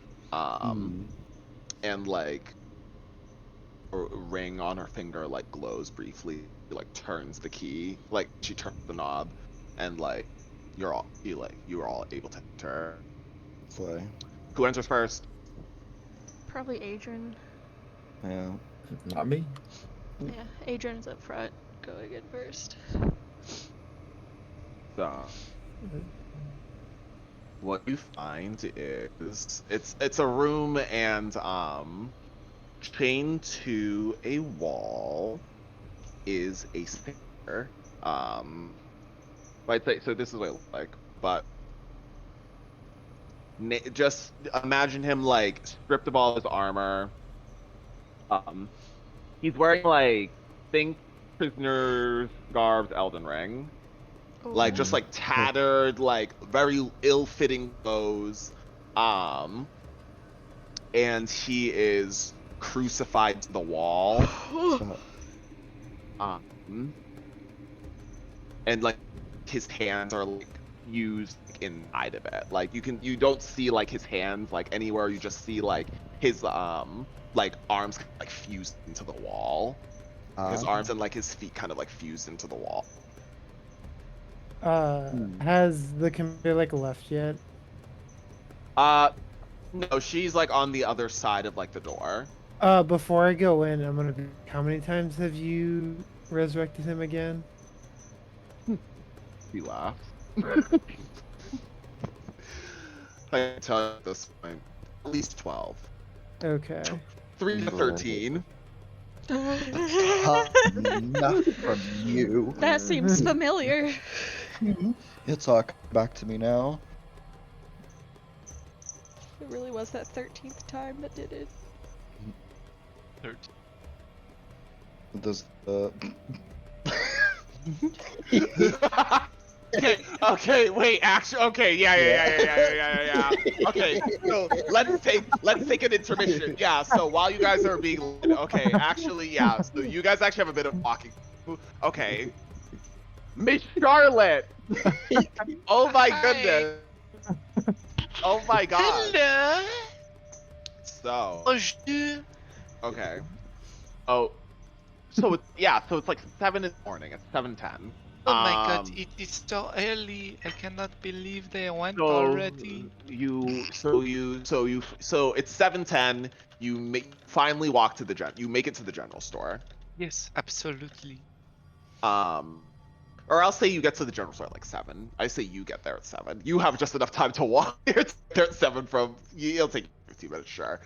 And like a ring on her finger like glows briefly. She, like turns the key, like she turns the knob, and like you are all able to enter. Slay. Who enters first? Probably Adrian. Yeah. Not me. Yeah, Adrian's up front, going in first. So what you find is it's a room and chained to a wall is a spear. I'd say so. This is what it looks like, but just imagine him like stripped of all his armor. He's wearing like think prisoner's garbs, Elden Ring, Oh, like just like tattered, like very ill-fitting clothes. And he is crucified to the wall. Stop. And like his hands are like fused inside of it. Like you don't see like his hands like anywhere. You just see like his like arms like fused into the wall. His arms and like his feet kind of like fused into the wall. Has the commander like left yet? No, she's like on the other side of like the door. Before I go in, I'm gonna be. How many times have you resurrected him again? He laughs. I can tell you at this point, at least 12. Okay. 3 to No. 13. Enough from you. That seems familiar. It's all coming back to me now. It really was that 13th time that did it. 13. There's okay, wait, actually, okay, yeah. Okay, so let's take an intermission. Yeah, so while you guys are being, okay, actually, yeah, so you guys actually have a bit of walking. Okay. Miss Charlotte! Oh my goodness. Oh my god. Hello. So, Bonjour. okay. Oh, so it's, yeah, so it's like 7 in the morning, it's 7:10. Oh my god, it is so early. I cannot believe they went already. So it's 7:10. You finally walk to the you make it to the general store. Yes, absolutely. Or I'll say you get to the general store at like 7. I say you get there at 7. You have just enough time to walk there at 7 from. It'll take 15 minutes, sure.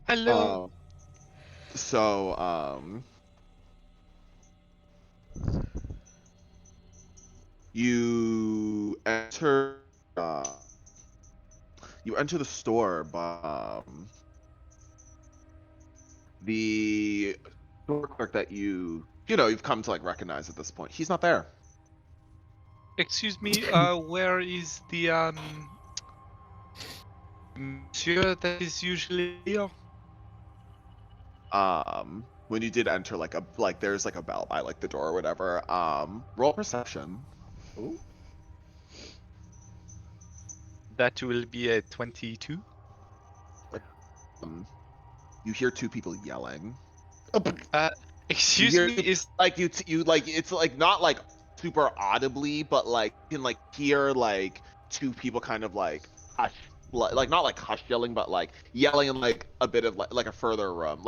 Hello. You enter. You enter the store, but the store clerk that you've come to like recognize at this point, he's not there. Excuse me, where is the monsieur that is usually here? When you did enter, there's like a bell by like the door or whatever. Roll perception. Ooh. That will be a 22. You hear 2 people yelling. Excuse You me, hear- is Like you like it's like not like super audibly, but like you can like hear like 2 people kind of like hush, like not like hush yelling, but like yelling in like a bit of like a further room,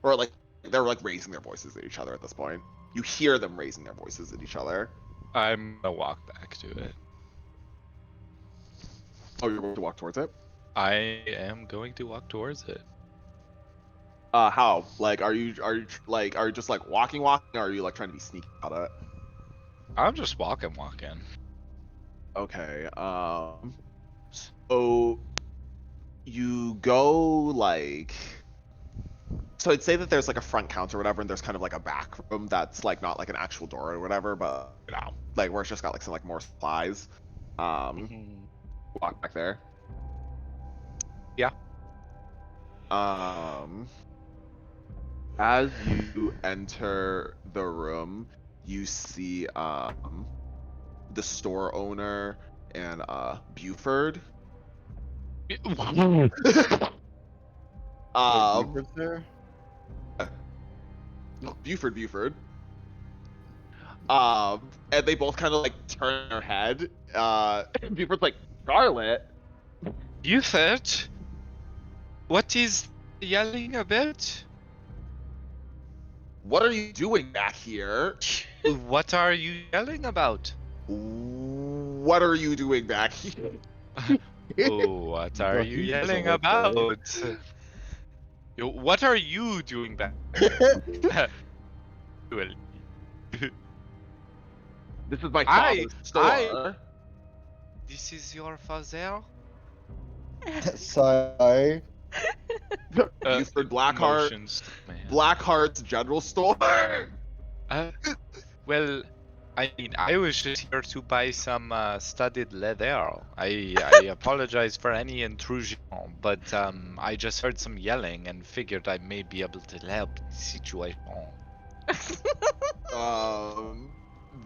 or like they're like raising their voices at each other at this point. You hear them raising their voices at each other. I'm gonna walk back to it. Oh, you're going to walk towards it? I am going to walk towards it. How? Like, are you just like walking, or are you like trying to be sneaky about it? I'm just walking. Okay. So you go like. So I'd say that there's like a front counter or whatever, and there's kind of like a back room that's like not like an actual door or whatever, but like where it's just got like some like more supplies. Walk back there. Yeah. As you enter the room, you see the store owner and Buford. Buford's there? Buford. And they both kind of like turn their head. Buford's like, Charlotte. Buford? What is yelling about? What are you doing back here? What are you yelling about? What are you doing back here? What are you He doesn't yelling like that. about? What are you doing back? Well, This is my father's store. this is your father? Sigh. Buford Blackheart. Emotions, man. Blackheart's general store. Well, I mean, I was just here to buy some studded leather. I apologize for any intrusion, but I just heard some yelling and figured I may be able to help the situation.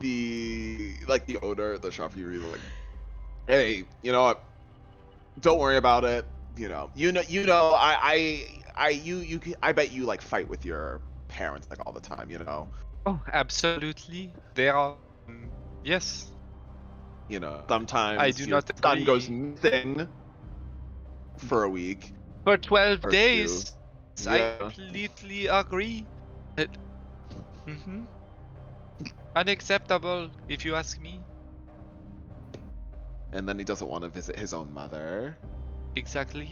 the owner of the shop, you really like, hey, you know what? Don't worry about it. I bet you like fight with your parents like all the time, you know. Oh, absolutely. There are. Yes. Sometimes I do your not son goes agree. missing for a week. For 12 Or days. I Yeah. completely agree. Mm-hmm. Unacceptable, if you ask me. And then he doesn't want to visit his own mother. Exactly.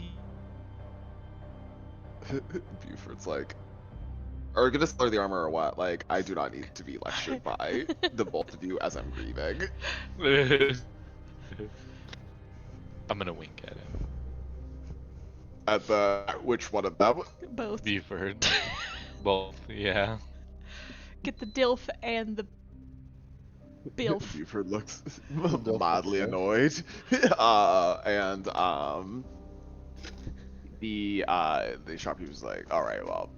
Buford's like, are we gonna slur the armor or what? Like, I do not need to be lectured by the both of you as I'm grieving. I'm gonna wink at him. Which one of them? Both. Buford. Both, yeah. Get the DILF and the BILF. Buford looks Dilf, mildly yeah. annoyed. And the shopkeeper's like, all right, well,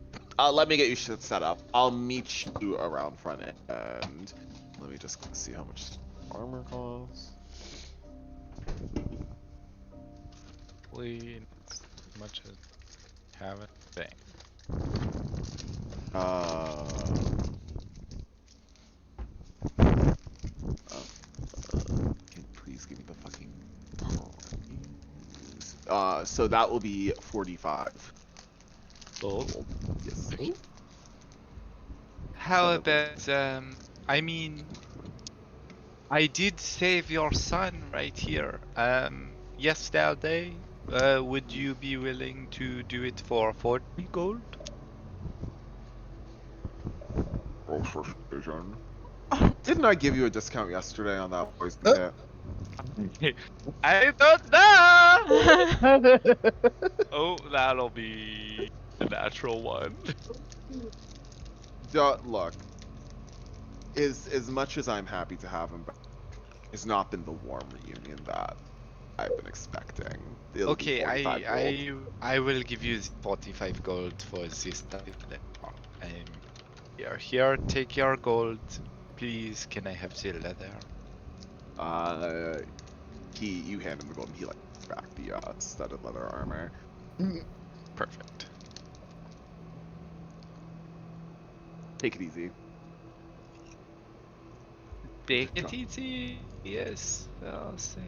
let me get you shit set up. I'll meet you around front end. Let me just see how much armor costs. Probably not as much as having thing. Can you please give me the fucking price? So that will be 45. Gold. Yes. How Son of a- about I mean I did save your son right here. Yesterday. Would you be willing to do it for 40 gold? Roll for vision. Didn't I give you a discount yesterday on that poison kit? I don't know. Oh, that'll be a natural one. Look, as much as I'm happy to have him back, it's not been the warm reunion that I've been expecting. It'll be Okay, 45 gold. I will give you 45 gold for this time. Here, take your gold. Please, can I have the leather? You hand him the gold and he like back the studded leather armor. Perfect. Take it easy. Take it easy. Yes. Oh, Sam.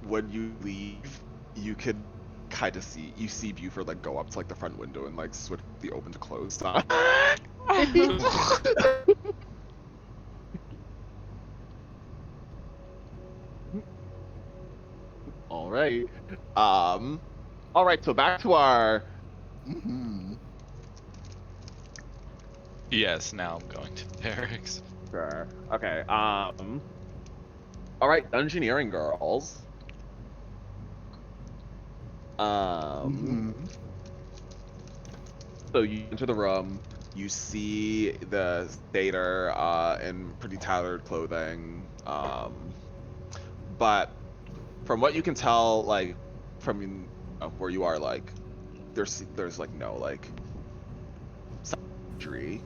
When you leave, you can kind of see Buford like go up to like the front window and like switch the open to closed sign. All right. All right. So back to our. Mm-hmm. Yes, now I'm going to the barracks. Sure. Okay. All right, Dungeoneering girls. So you enter the room. You see the Stater in pretty tattered clothing. But from what you can tell, like from where you are, like there's like no like injury.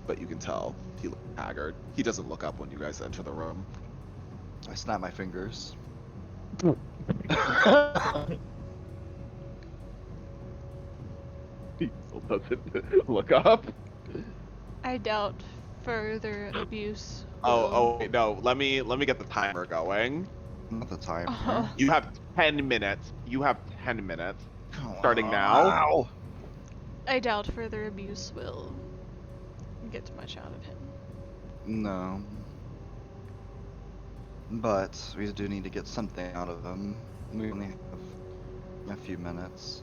But you can tell he looks haggard. He doesn't look up when you guys enter the room. I snap my fingers. He still doesn't look up. I doubt further abuse. Oh wait, no. Let me get the timer going. Not the time. You have 10 minutes. You have 10 minutes. Oh, Starting now. wow. I doubt further abuse will get much out of him. No. But we do need to get something out of him. We only have a few minutes.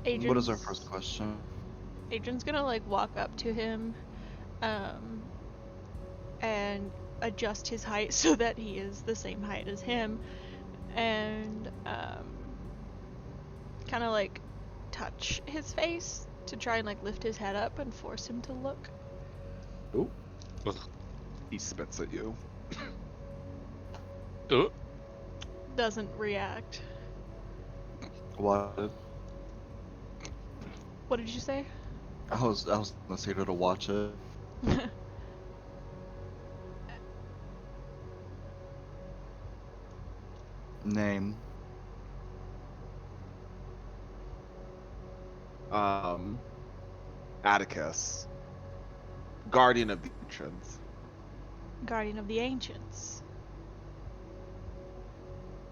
What is our first question? Adrian's gonna like walk up to him, and adjust his height so that he is the same height as him, and kind of like touch his face to try and like lift his head up and force him to look. Ooh. He spits at you. Doesn't react. What? What did you say? I was gonna say to watch it. Name. Atticus, Guardian of the Ancients. Guardian of the Ancients.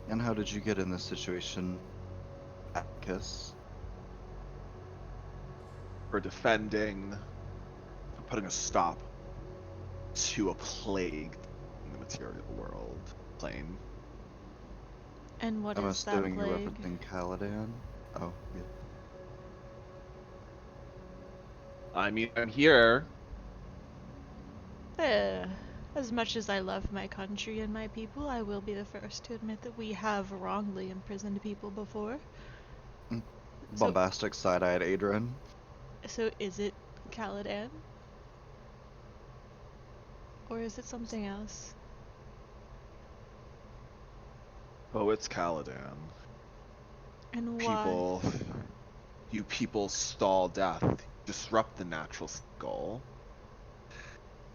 And how did you get in this situation, Atticus? For defending, for putting a stop to a plague in the material world plane. And what I'm is that assuming you're plague? referencing Caladan. Oh, yeah. I mean, I'm here. As much as I love my country and my people, I will be the first to admit that we have wrongly imprisoned people before. So- Bombastic side-eyed Adrian. So is it Caladan? Or is it something else? Oh, it's Caladan. And why? You people stall death, disrupt the natural cycle.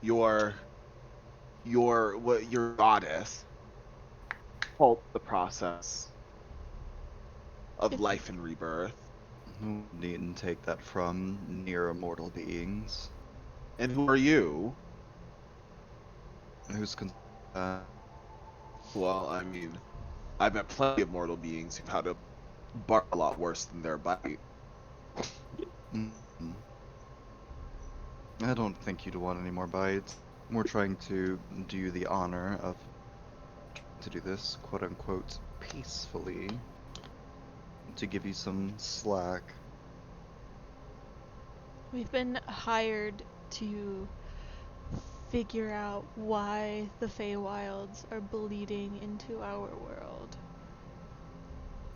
Your goddess halt the process of If- life and rebirth. Who needn't take that from near immortal beings? And who are you? Who's Well, I mean, I've met plenty of mortal beings who've had a bark a lot worse than their bite. Mm. I don't think you'd want any more bites. We're trying to do you the honor of to do this quote unquote peacefully. To give you some slack. We've been hired to figure out why the Feywilds are bleeding into our world.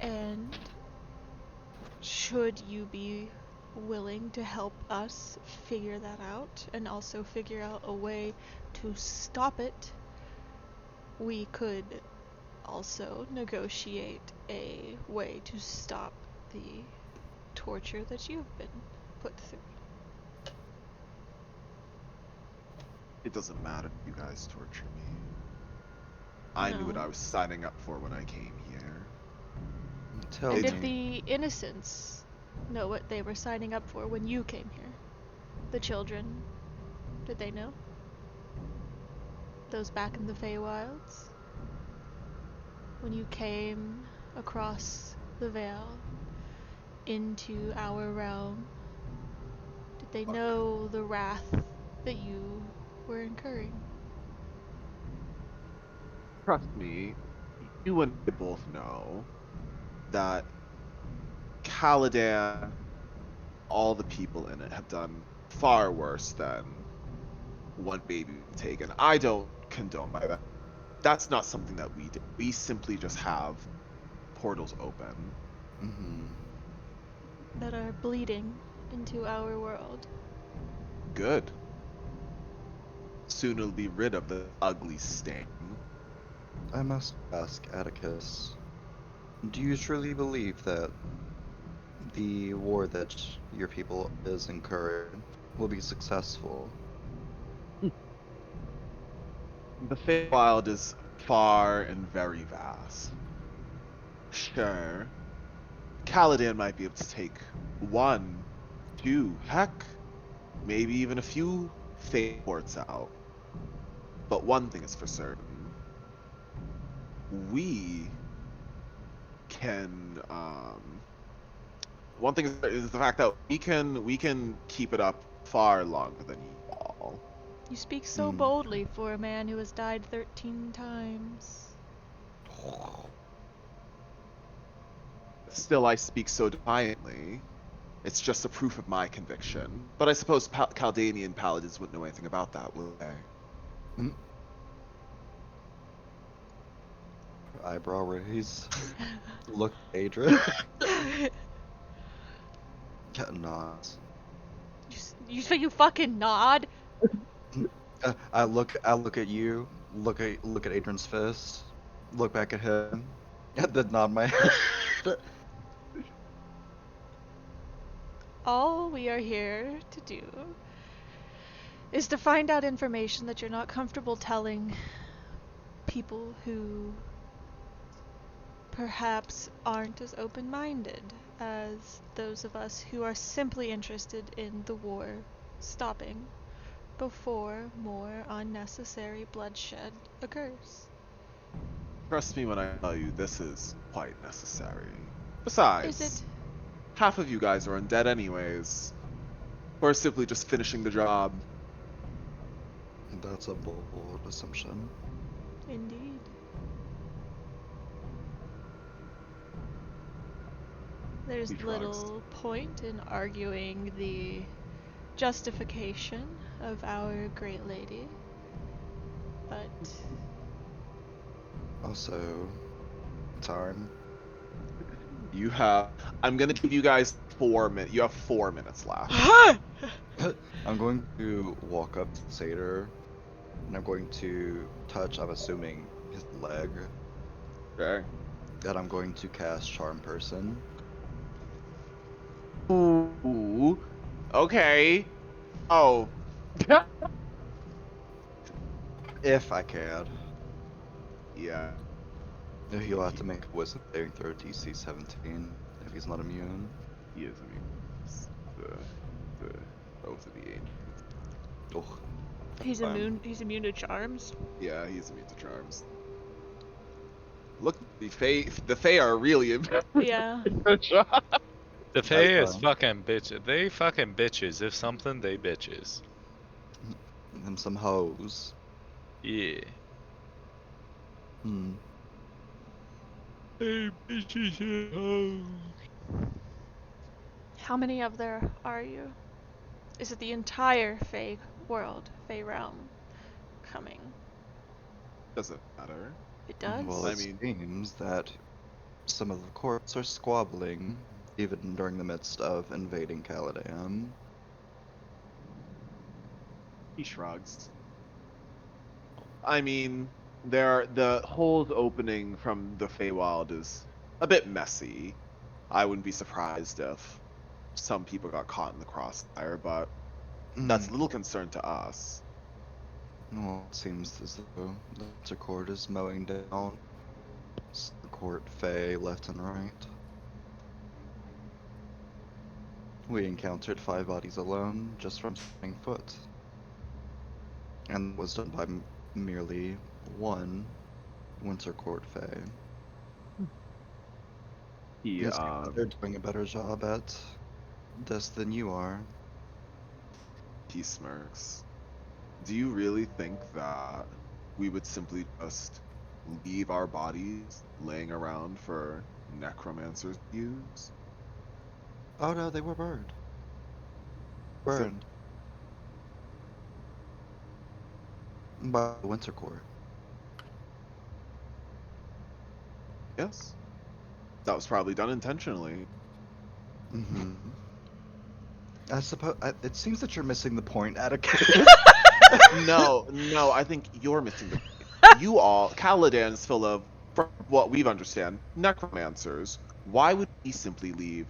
And should you be willing to help us figure that out and also figure out a way to stop it, we could also negotiate a way to stop the torture that you've been put through. It doesn't matter if you guys torture me. I knew what No. I was signing up for when I came here. Tell And me. did the innocents know what they were signing up for when you came here? The children, did they know? Those back in the Feywilds? When you came across the veil into our realm, did they know the wrath that you were incurring? Trust me, you and I both know that Caladan, all the people in it have done far worse than one baby taken. I don't condone by that. That's not something that we do. We simply just have portals open. Mm-hmm. That are bleeding into our world. Good. Soon we'll be rid of the ugly stain. I must ask, Atticus, do you truly believe that the war that your people is incurring will be successful? The Feywild is far and very vast. Sure, Caladan might be able to take 1, 2, heck, maybe even a few Fey ports out. But one thing is for certain. We can, one thing is the fact that we can keep it up far longer than you all. You speak so boldly for a man who has died 13 times. Still, I speak so defiantly. It's just a proof of my conviction. But I suppose Caldanian paladins wouldn't know anything about that, would they? Eyebrow raise. Look, Adrian. Cat nods. You say you fucking nod? I look at you. Look at Adrian's fist. Look back at him. And then nod my head. All we are here to do is to find out information that you're not comfortable telling people who perhaps aren't as open-minded as those of us who are simply interested in the war stopping before more unnecessary bloodshed occurs. Trust me when I tell you this is quite necessary. Besides, Is it? half of you guys are undead anyways. Or simply just finishing the job. That's a bold assumption. Indeed. There's He shrugs. little point in arguing the justification of our great lady, but Also, time. I'm gonna give you guys 4 minutes. You have 4 minutes left. I'm going to walk up to Seder, and I'm going to touch, I'm assuming, his leg, Okay. and I'm going to cast Charm Person. Ooh. Okay. Oh. If I can. Yeah. He'll have to make a wisdom saving throw DC 17 if he's not immune. He is immune. It's the oath of the angel. Oh, he's fine. immune. He's immune to charms. Yeah, he's immune to charms. Look, the Fae are really immune. Yeah. The Fae is fine. fucking bitch. They fucking bitches. If something, they bitches. And some hoes. Yeah. Hmm. Hey, bitches and hoes. How many of there are you? Is it the entire Fae world, Fae realm, coming? Doesn't matter. It does. Well, I it mean- seems that some of the courts are squabbling, even during the midst of invading Caladan. He shrugs. I mean, the holes opening from the Feywild is a bit messy. I wouldn't be surprised if some people got caught in the crossfire, but that's Hmm. little concern to us. Well, it seems as though the Winter Court is mowing down the court Fae left and right. We encountered 5 bodies alone just from setting foot. And it was done by merely one Winter Court Fae. He It seems that they're doing a better job at this than you are. he smirks. Do you really think that we would simply just leave our bodies laying around for necromancers to use? Oh no, they were burned. Was it- Burned. By the Winter Court. Yes. That was probably done intentionally. Mm-hmm. I suppose it seems that you're missing the point, Atticus. No, I think you're missing the point. You all, Caladan is full of, from what we've understand, necromancers. Why would we simply leave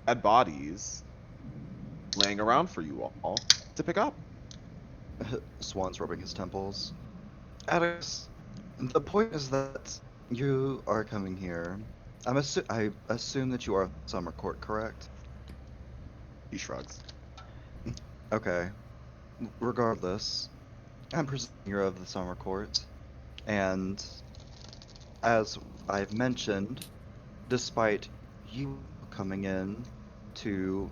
dead bodies laying around for you all to pick up? Swan's rubbing his temples. Atticus, the point is that you are coming here. I assume that you are Summer Court, correct? He shrugs. Okay. Regardless, I'm presuming you're of the Summer Court, and as I've mentioned, despite you coming in to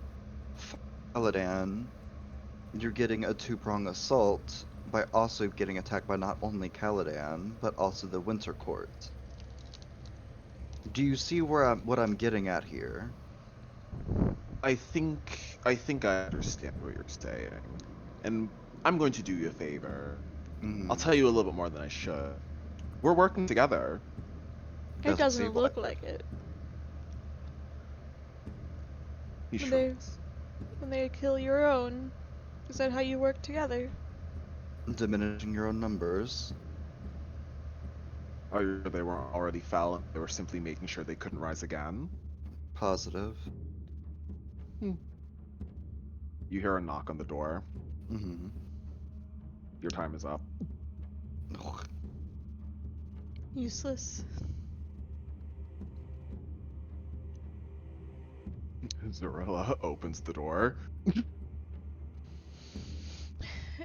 Caladan, you're getting a two-prong assault by also getting attacked by not only Caladan, but also the Winter Court. Do you see what I'm getting at here? I think I understand what you're saying. And I'm going to do you a favor. Mm, I'll tell you a little bit more than I should. We're working together. It doesn't seem look like like it. He When they- shrugs. When they kill your own, is that how you work together? diminishing your own numbers. Are you sure they weren't already fell and they were simply making sure they couldn't rise again? Positive. You hear a knock on the door. Mm-hmm. Your time is up. Useless. Zorilla opens the door.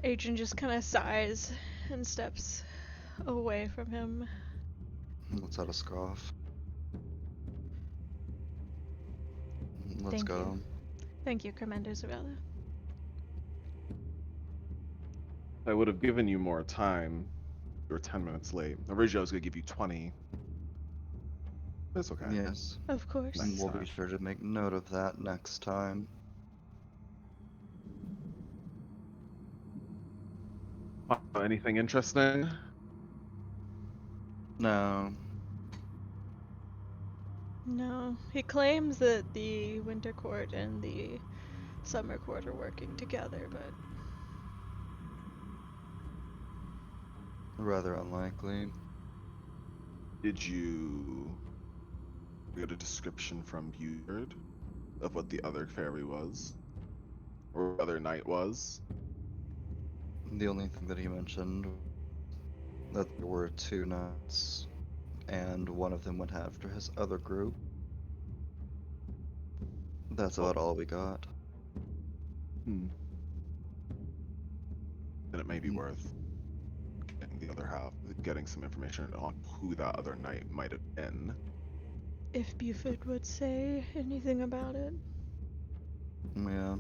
Adrian just kind of sighs and steps away from him. Let's out a scoff. Let's Thank go. you. Thank you, Commander Zarella. I would have given you more time. You were 10 minutes late. Originally, I was going to give you 20. It's okay. Yes. Of course. Next We'll time. be sure to make note of that next time. Anything interesting? No. No. He claims that the Winter Court and the Summer Court are working together, but Rather unlikely. Did you get a description from Buford of what the other fairy was? Or other knight was? The only thing that he mentioned that there were 2 knights, and one of them went after his other group. That's about all we got. Then it may be Hmm. worth getting the other half, getting some information on who that other knight might have been. if Buford would say anything about it. Yeah.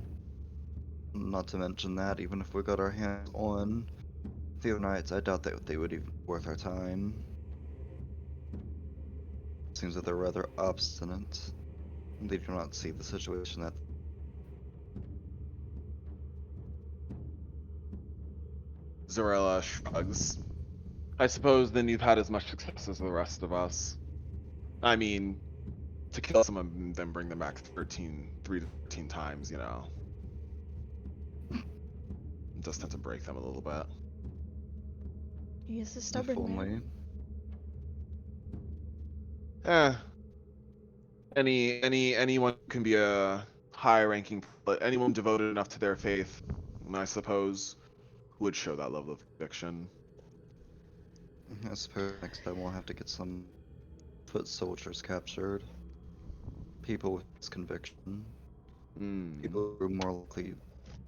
Not to mention that, even if we got our hands on the other knights, I doubt that they would even be worth our time. Seems that they're rather obstinate. They do not see the situation that. Zorella shrugs. I suppose then you've had as much success as the rest of us. I mean, to kill someone and then bring them back 3 to 13 times, you know. It does tend to break them a little bit. He is a If stubborn man. only. Anyone can be a high-ranking, but anyone devoted enough to their faith, I suppose, would show that level of conviction. I suppose next time we'll have to get some foot soldiers captured. People with this conviction. People who are more likely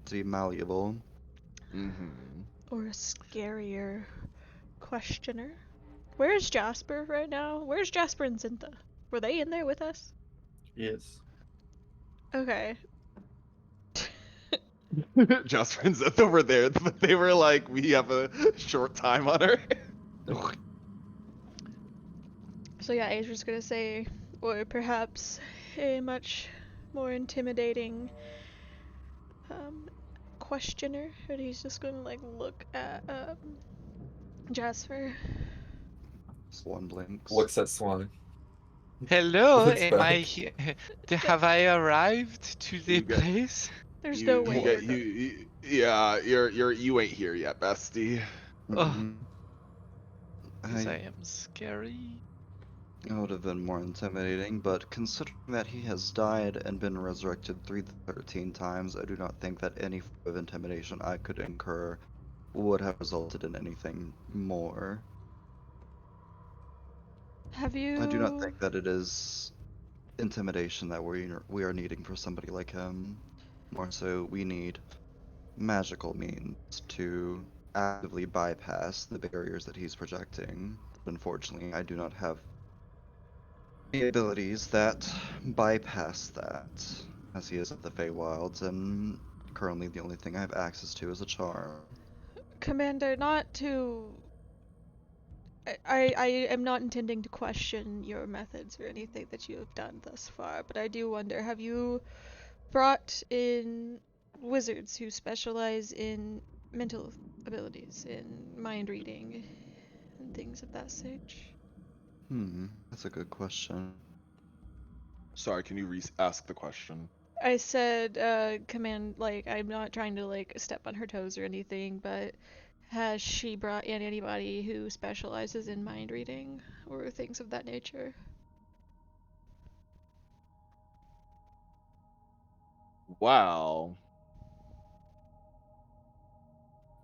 to be malleable. Or a scarier questioner. Where's Jasper right now? Where's Jasper and Zinta? Were they in there with us? Yes. Okay. Just friends over there, but they were like, we have a short time on her. So yeah, Adrian's gonna say, or perhaps a much more intimidating questioner, and he's just gonna like look at Jasper. Swan blinks. Looks at Swan. Hello, Looks am I back. here? Have I arrived to the You get- place? There's no way. Yeah, you ain't here yet, bestie. Mhm. Because I I am scary. It would have been more intimidating, but considering that he has died and been resurrected 3 to 13 times, I do not think that any form of intimidation I could incur would have resulted in anything more. Have you? I do not think that it is intimidation that we are needing for somebody like him. More so, we need magical means to actively bypass the barriers that he's projecting. Unfortunately, I do not have the abilities that bypass that, as he is of the Feywilds, and currently the only thing I have access to is a charm. Commander, not to. I am not intending to question your methods or anything that you have done thus far, but I do wonder, have you brought in wizards who specialize in mental abilities, in mind reading, and things of that such? That's a good question. Sorry, can you ask the question? I said, like, I'm not trying to, like, step on her toes or anything, but has she brought in anybody who specializes in mind reading or things of that nature? Wow.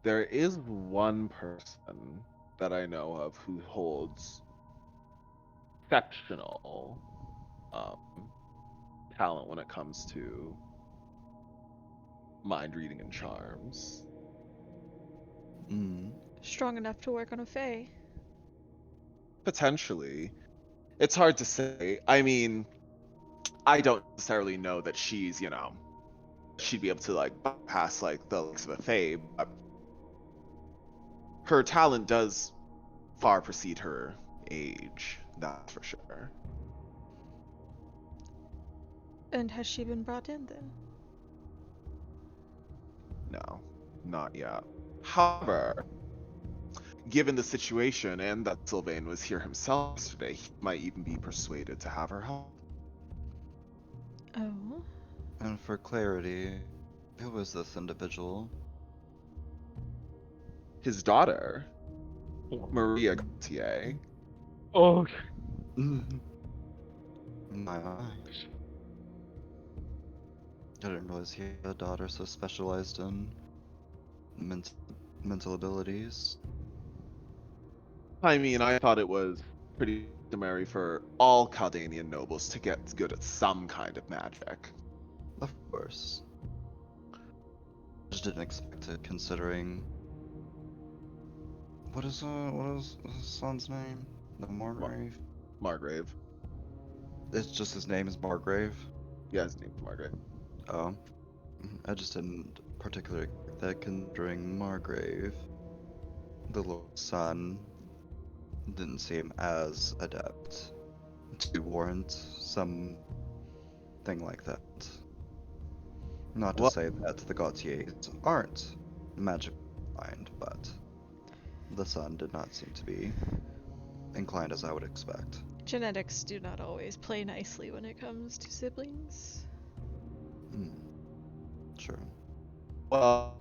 There is one person that I know of who holds exceptional talent when it comes to mind reading and charms. Mm. Strong enough to work on a fae. Potentially. It's hard to say. I mean, I don't necessarily know that she's, she'd be able to like bypass like the likes of a fae, but her talent does far precede her age, that's for sure. And has she been brought in then? No, not yet. However, given the situation and that Sylvain was here himself yesterday, he might even be persuaded to have her help. Oh. And for clarity, who is this individual? His daughter, Maria Gautier. Oh, My eyes. I didn't realize he had a daughter so specialized in mental abilities. I mean, I thought it was pretty customary for all Caldanian nobles to get good at some kind of magic. Of course. I just didn't expect it considering. What is his son's name? The Margrave? Margrave. It's just his name is Margrave. Yeah, his name's Margrave. Oh. I just didn't particularly expect that considering Margrave, the little son, didn't seem as adept to warrant something like that. Not to Well- say that the Gautiers aren't magically inclined, but the son did not seem to be inclined as I would expect. Genetics do not always play nicely when it comes to siblings. Hmm. Sure. Well,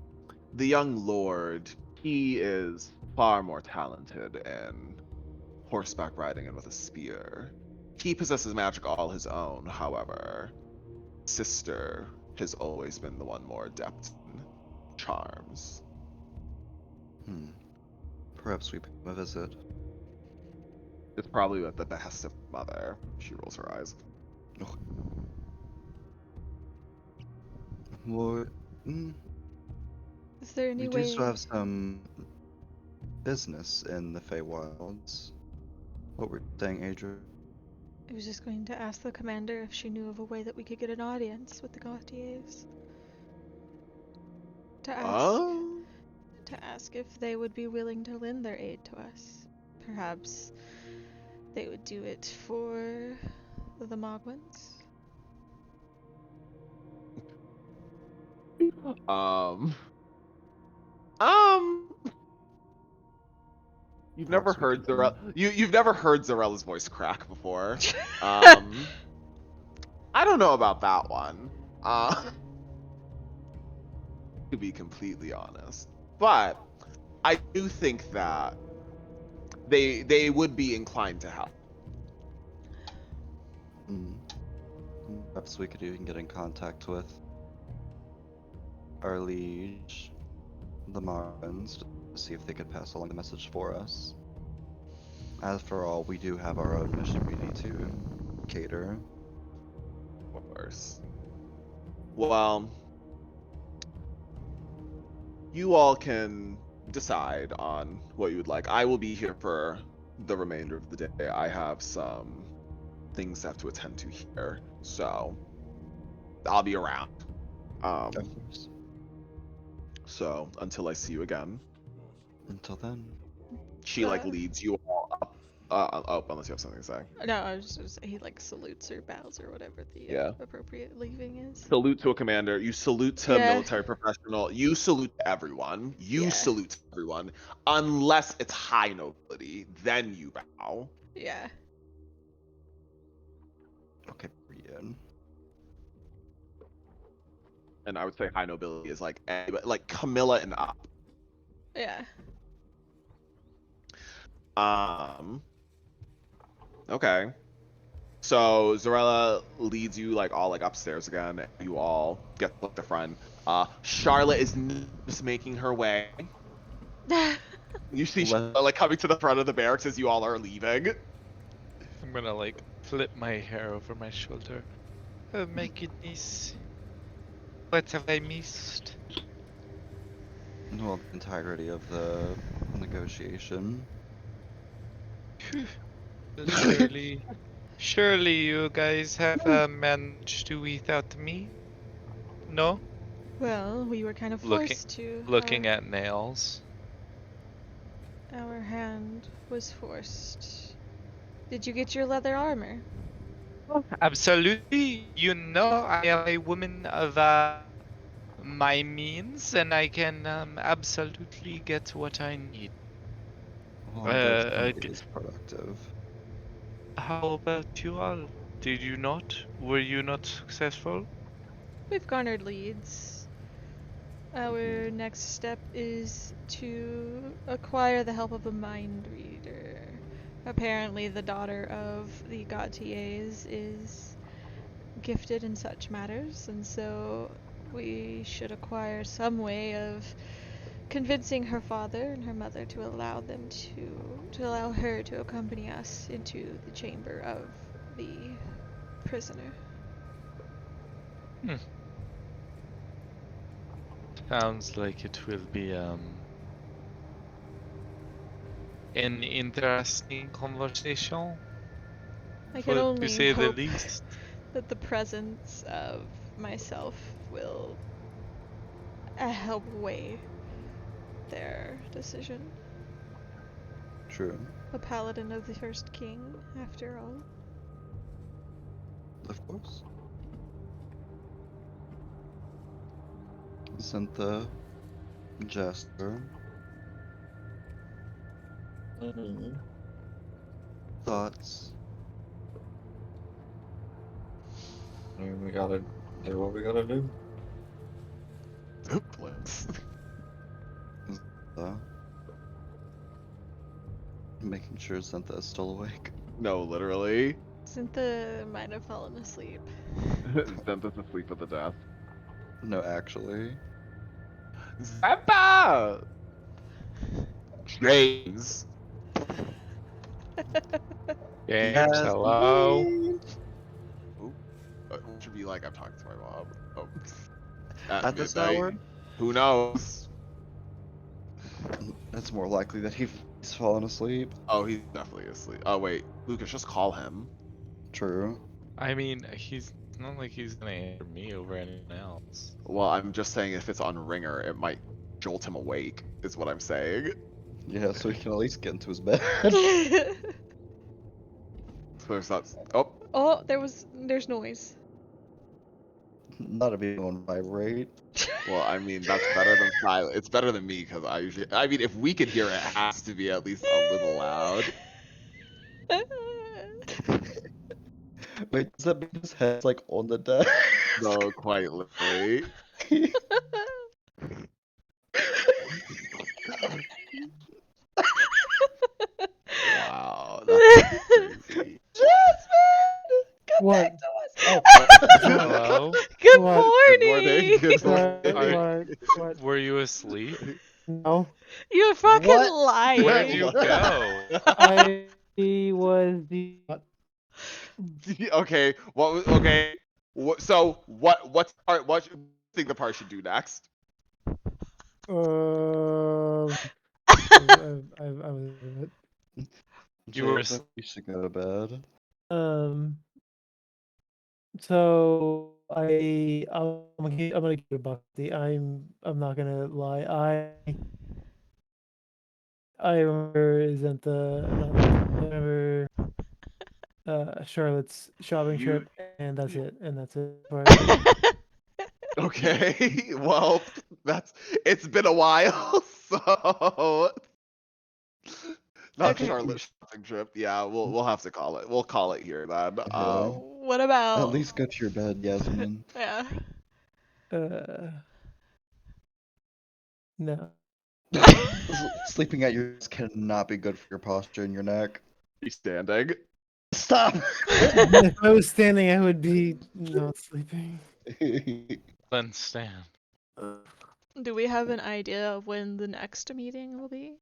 the young lord, he is far more talented in horseback riding and with a spear. He possesses magic all his own, however. Sister has always been the one more adept in charms. Perhaps we pay him a visit. It's probably at the behest of mother. She rolls her eyes. Well, Is there any we way? do still have some business in the Feywilds. What were you saying, Adrian? I was just going to ask the commander if she knew of a way that we could get an audience with the Gautiers. Oh? To ask if they would be willing to lend their aid to us. Perhaps they would do it for the Mogwins. You've never Perhaps we heard can- you've never heard Zarella's voice crack before. I don't know about that one. To be completely honest. But I do think that they would be inclined to help. Perhaps we could even get in contact with our liege, the Marvins, to see if they could pass along the message for us. After all, we do have our own mission we need to cater. Of course. Well, you all can decide on what you would like. I will be here for the remainder of the day. I have some things I have to attend to here, so I'll be around. Of course. So until I see you again, Until then. she like leads you all up. Unless you have something to say. No, I was just he like salutes or bows or whatever the Yeah. appropriate leaving is. Salute to a commander. You salute to a Yeah. military professional. You salute to everyone. You Yeah. salute to everyone, unless it's high nobility. Then you bow. Yeah. Okay, Brienne. And I would say high nobility is like Camilla and up. Yeah. Okay. So Zarella leads you like all like upstairs again. You all get to the front. Charlotte is just making her way You see Let- Charlotte, like coming to the front of the barracks as you all are leaving. I'm gonna like flip my hair over my shoulder. Oh my goodness. What have I missed? Well, the entirety of the negotiation. Surely you guys have managed to without me? No? Well, we were kind of Looking- forced to. Looking at nails. Our hand was forced. Did you get your leather armor? Absolutely. You know I am a woman of my means, and I can absolutely get what I need. Well, Uh, it is productive. How about you all? Did you not? Were you not successful? We've garnered leads. Our Mm-hmm. next step is to acquire the help of a mind reader. Apparently, the daughter of the Gautiers is gifted in such matters, and so we should acquire some way of convincing her father and her mother to allow them to allow her to accompany us into the chamber of the prisoner. Sounds like it will be an interesting conversation, I can to only say the hope least. that the presence of myself will help weigh their decision. True. A paladin of the first king, after all. Of course. Syntha, Jasper, thoughts? I mean, we gotta do what we gotta do. Blitz. Uh, making sure Syntha is still awake. No, literally. Syntha might have fallen asleep. Zenth's asleep at the desk. No, actually. Zeppa! James. James, hello. Ooh. It should be like I'm talking to my mom. Oh. At this midnight. hour? Who knows? It's more likely that he's fallen asleep. Oh, he's definitely asleep. Oh wait, Lucas, just call him. True. I mean, he's not like he's gonna answer me over anyone else. Well, I'm just saying if it's on Ringer, it might jolt him awake. Is what I'm saying. Yeah, so he can at least get into his bed. So there's that. Oh, Oh, there's noise. Not a being on vibrate. well, I mean that's better than silent. It's better than me because I usually. I mean, if we could hear it, it has to be at least a little loud. Wait, does that mean his head's like on the desk? No, quite literally. Wow, that's crazy. What? Oh, Hello? Good What? morning! Good what? morning. What? Were you asleep? No, You fucking What? lying. Where'd you go? I was the. Okay. What? Okay. So What's part? What do you think the part should do next? I was. You were James, I think you should go to bed. So I'm gonna keep it bucky. I'm not gonna lie. I remember I remember Charlotte's shopping You- trip, and that's it. And that's it. for it. Okay. Well, it's been a while, so not Okay. Charlotte's shopping trip. Yeah, we'll have to call it. We'll call it here then. What about? At least go to your bed, Yasmin. Yeah. No. Sleeping at your desk cannot be good for your posture and your neck. He's standing. Stop! If I was standing, I would be not sleeping. Then stand. Do we have an idea of when the next meeting will be?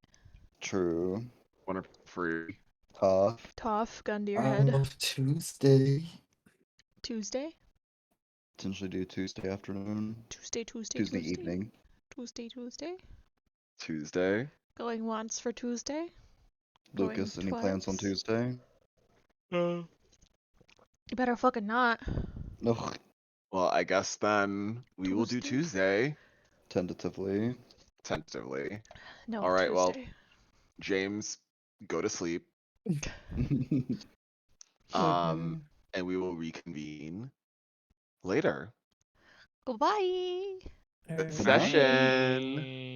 True. One or free. Tough. Toph, gun to your head. Tuesday. Tuesday? Potentially do Tuesday afternoon. Tuesday, Tuesday, Tuesday Tuesday. evening. Tuesday, Tuesday. Tuesday. Going once for Tuesday. Going Lucas, any plans on twice. Tuesday? You better fucking not. No. Well, I guess then we will do Tuesday? Tuesday. Tentatively. Tentatively. No, All right, well, Tuesday. James, go to sleep. Okay. And we will reconvene later. Goodbye. Good Alright. session. Bye.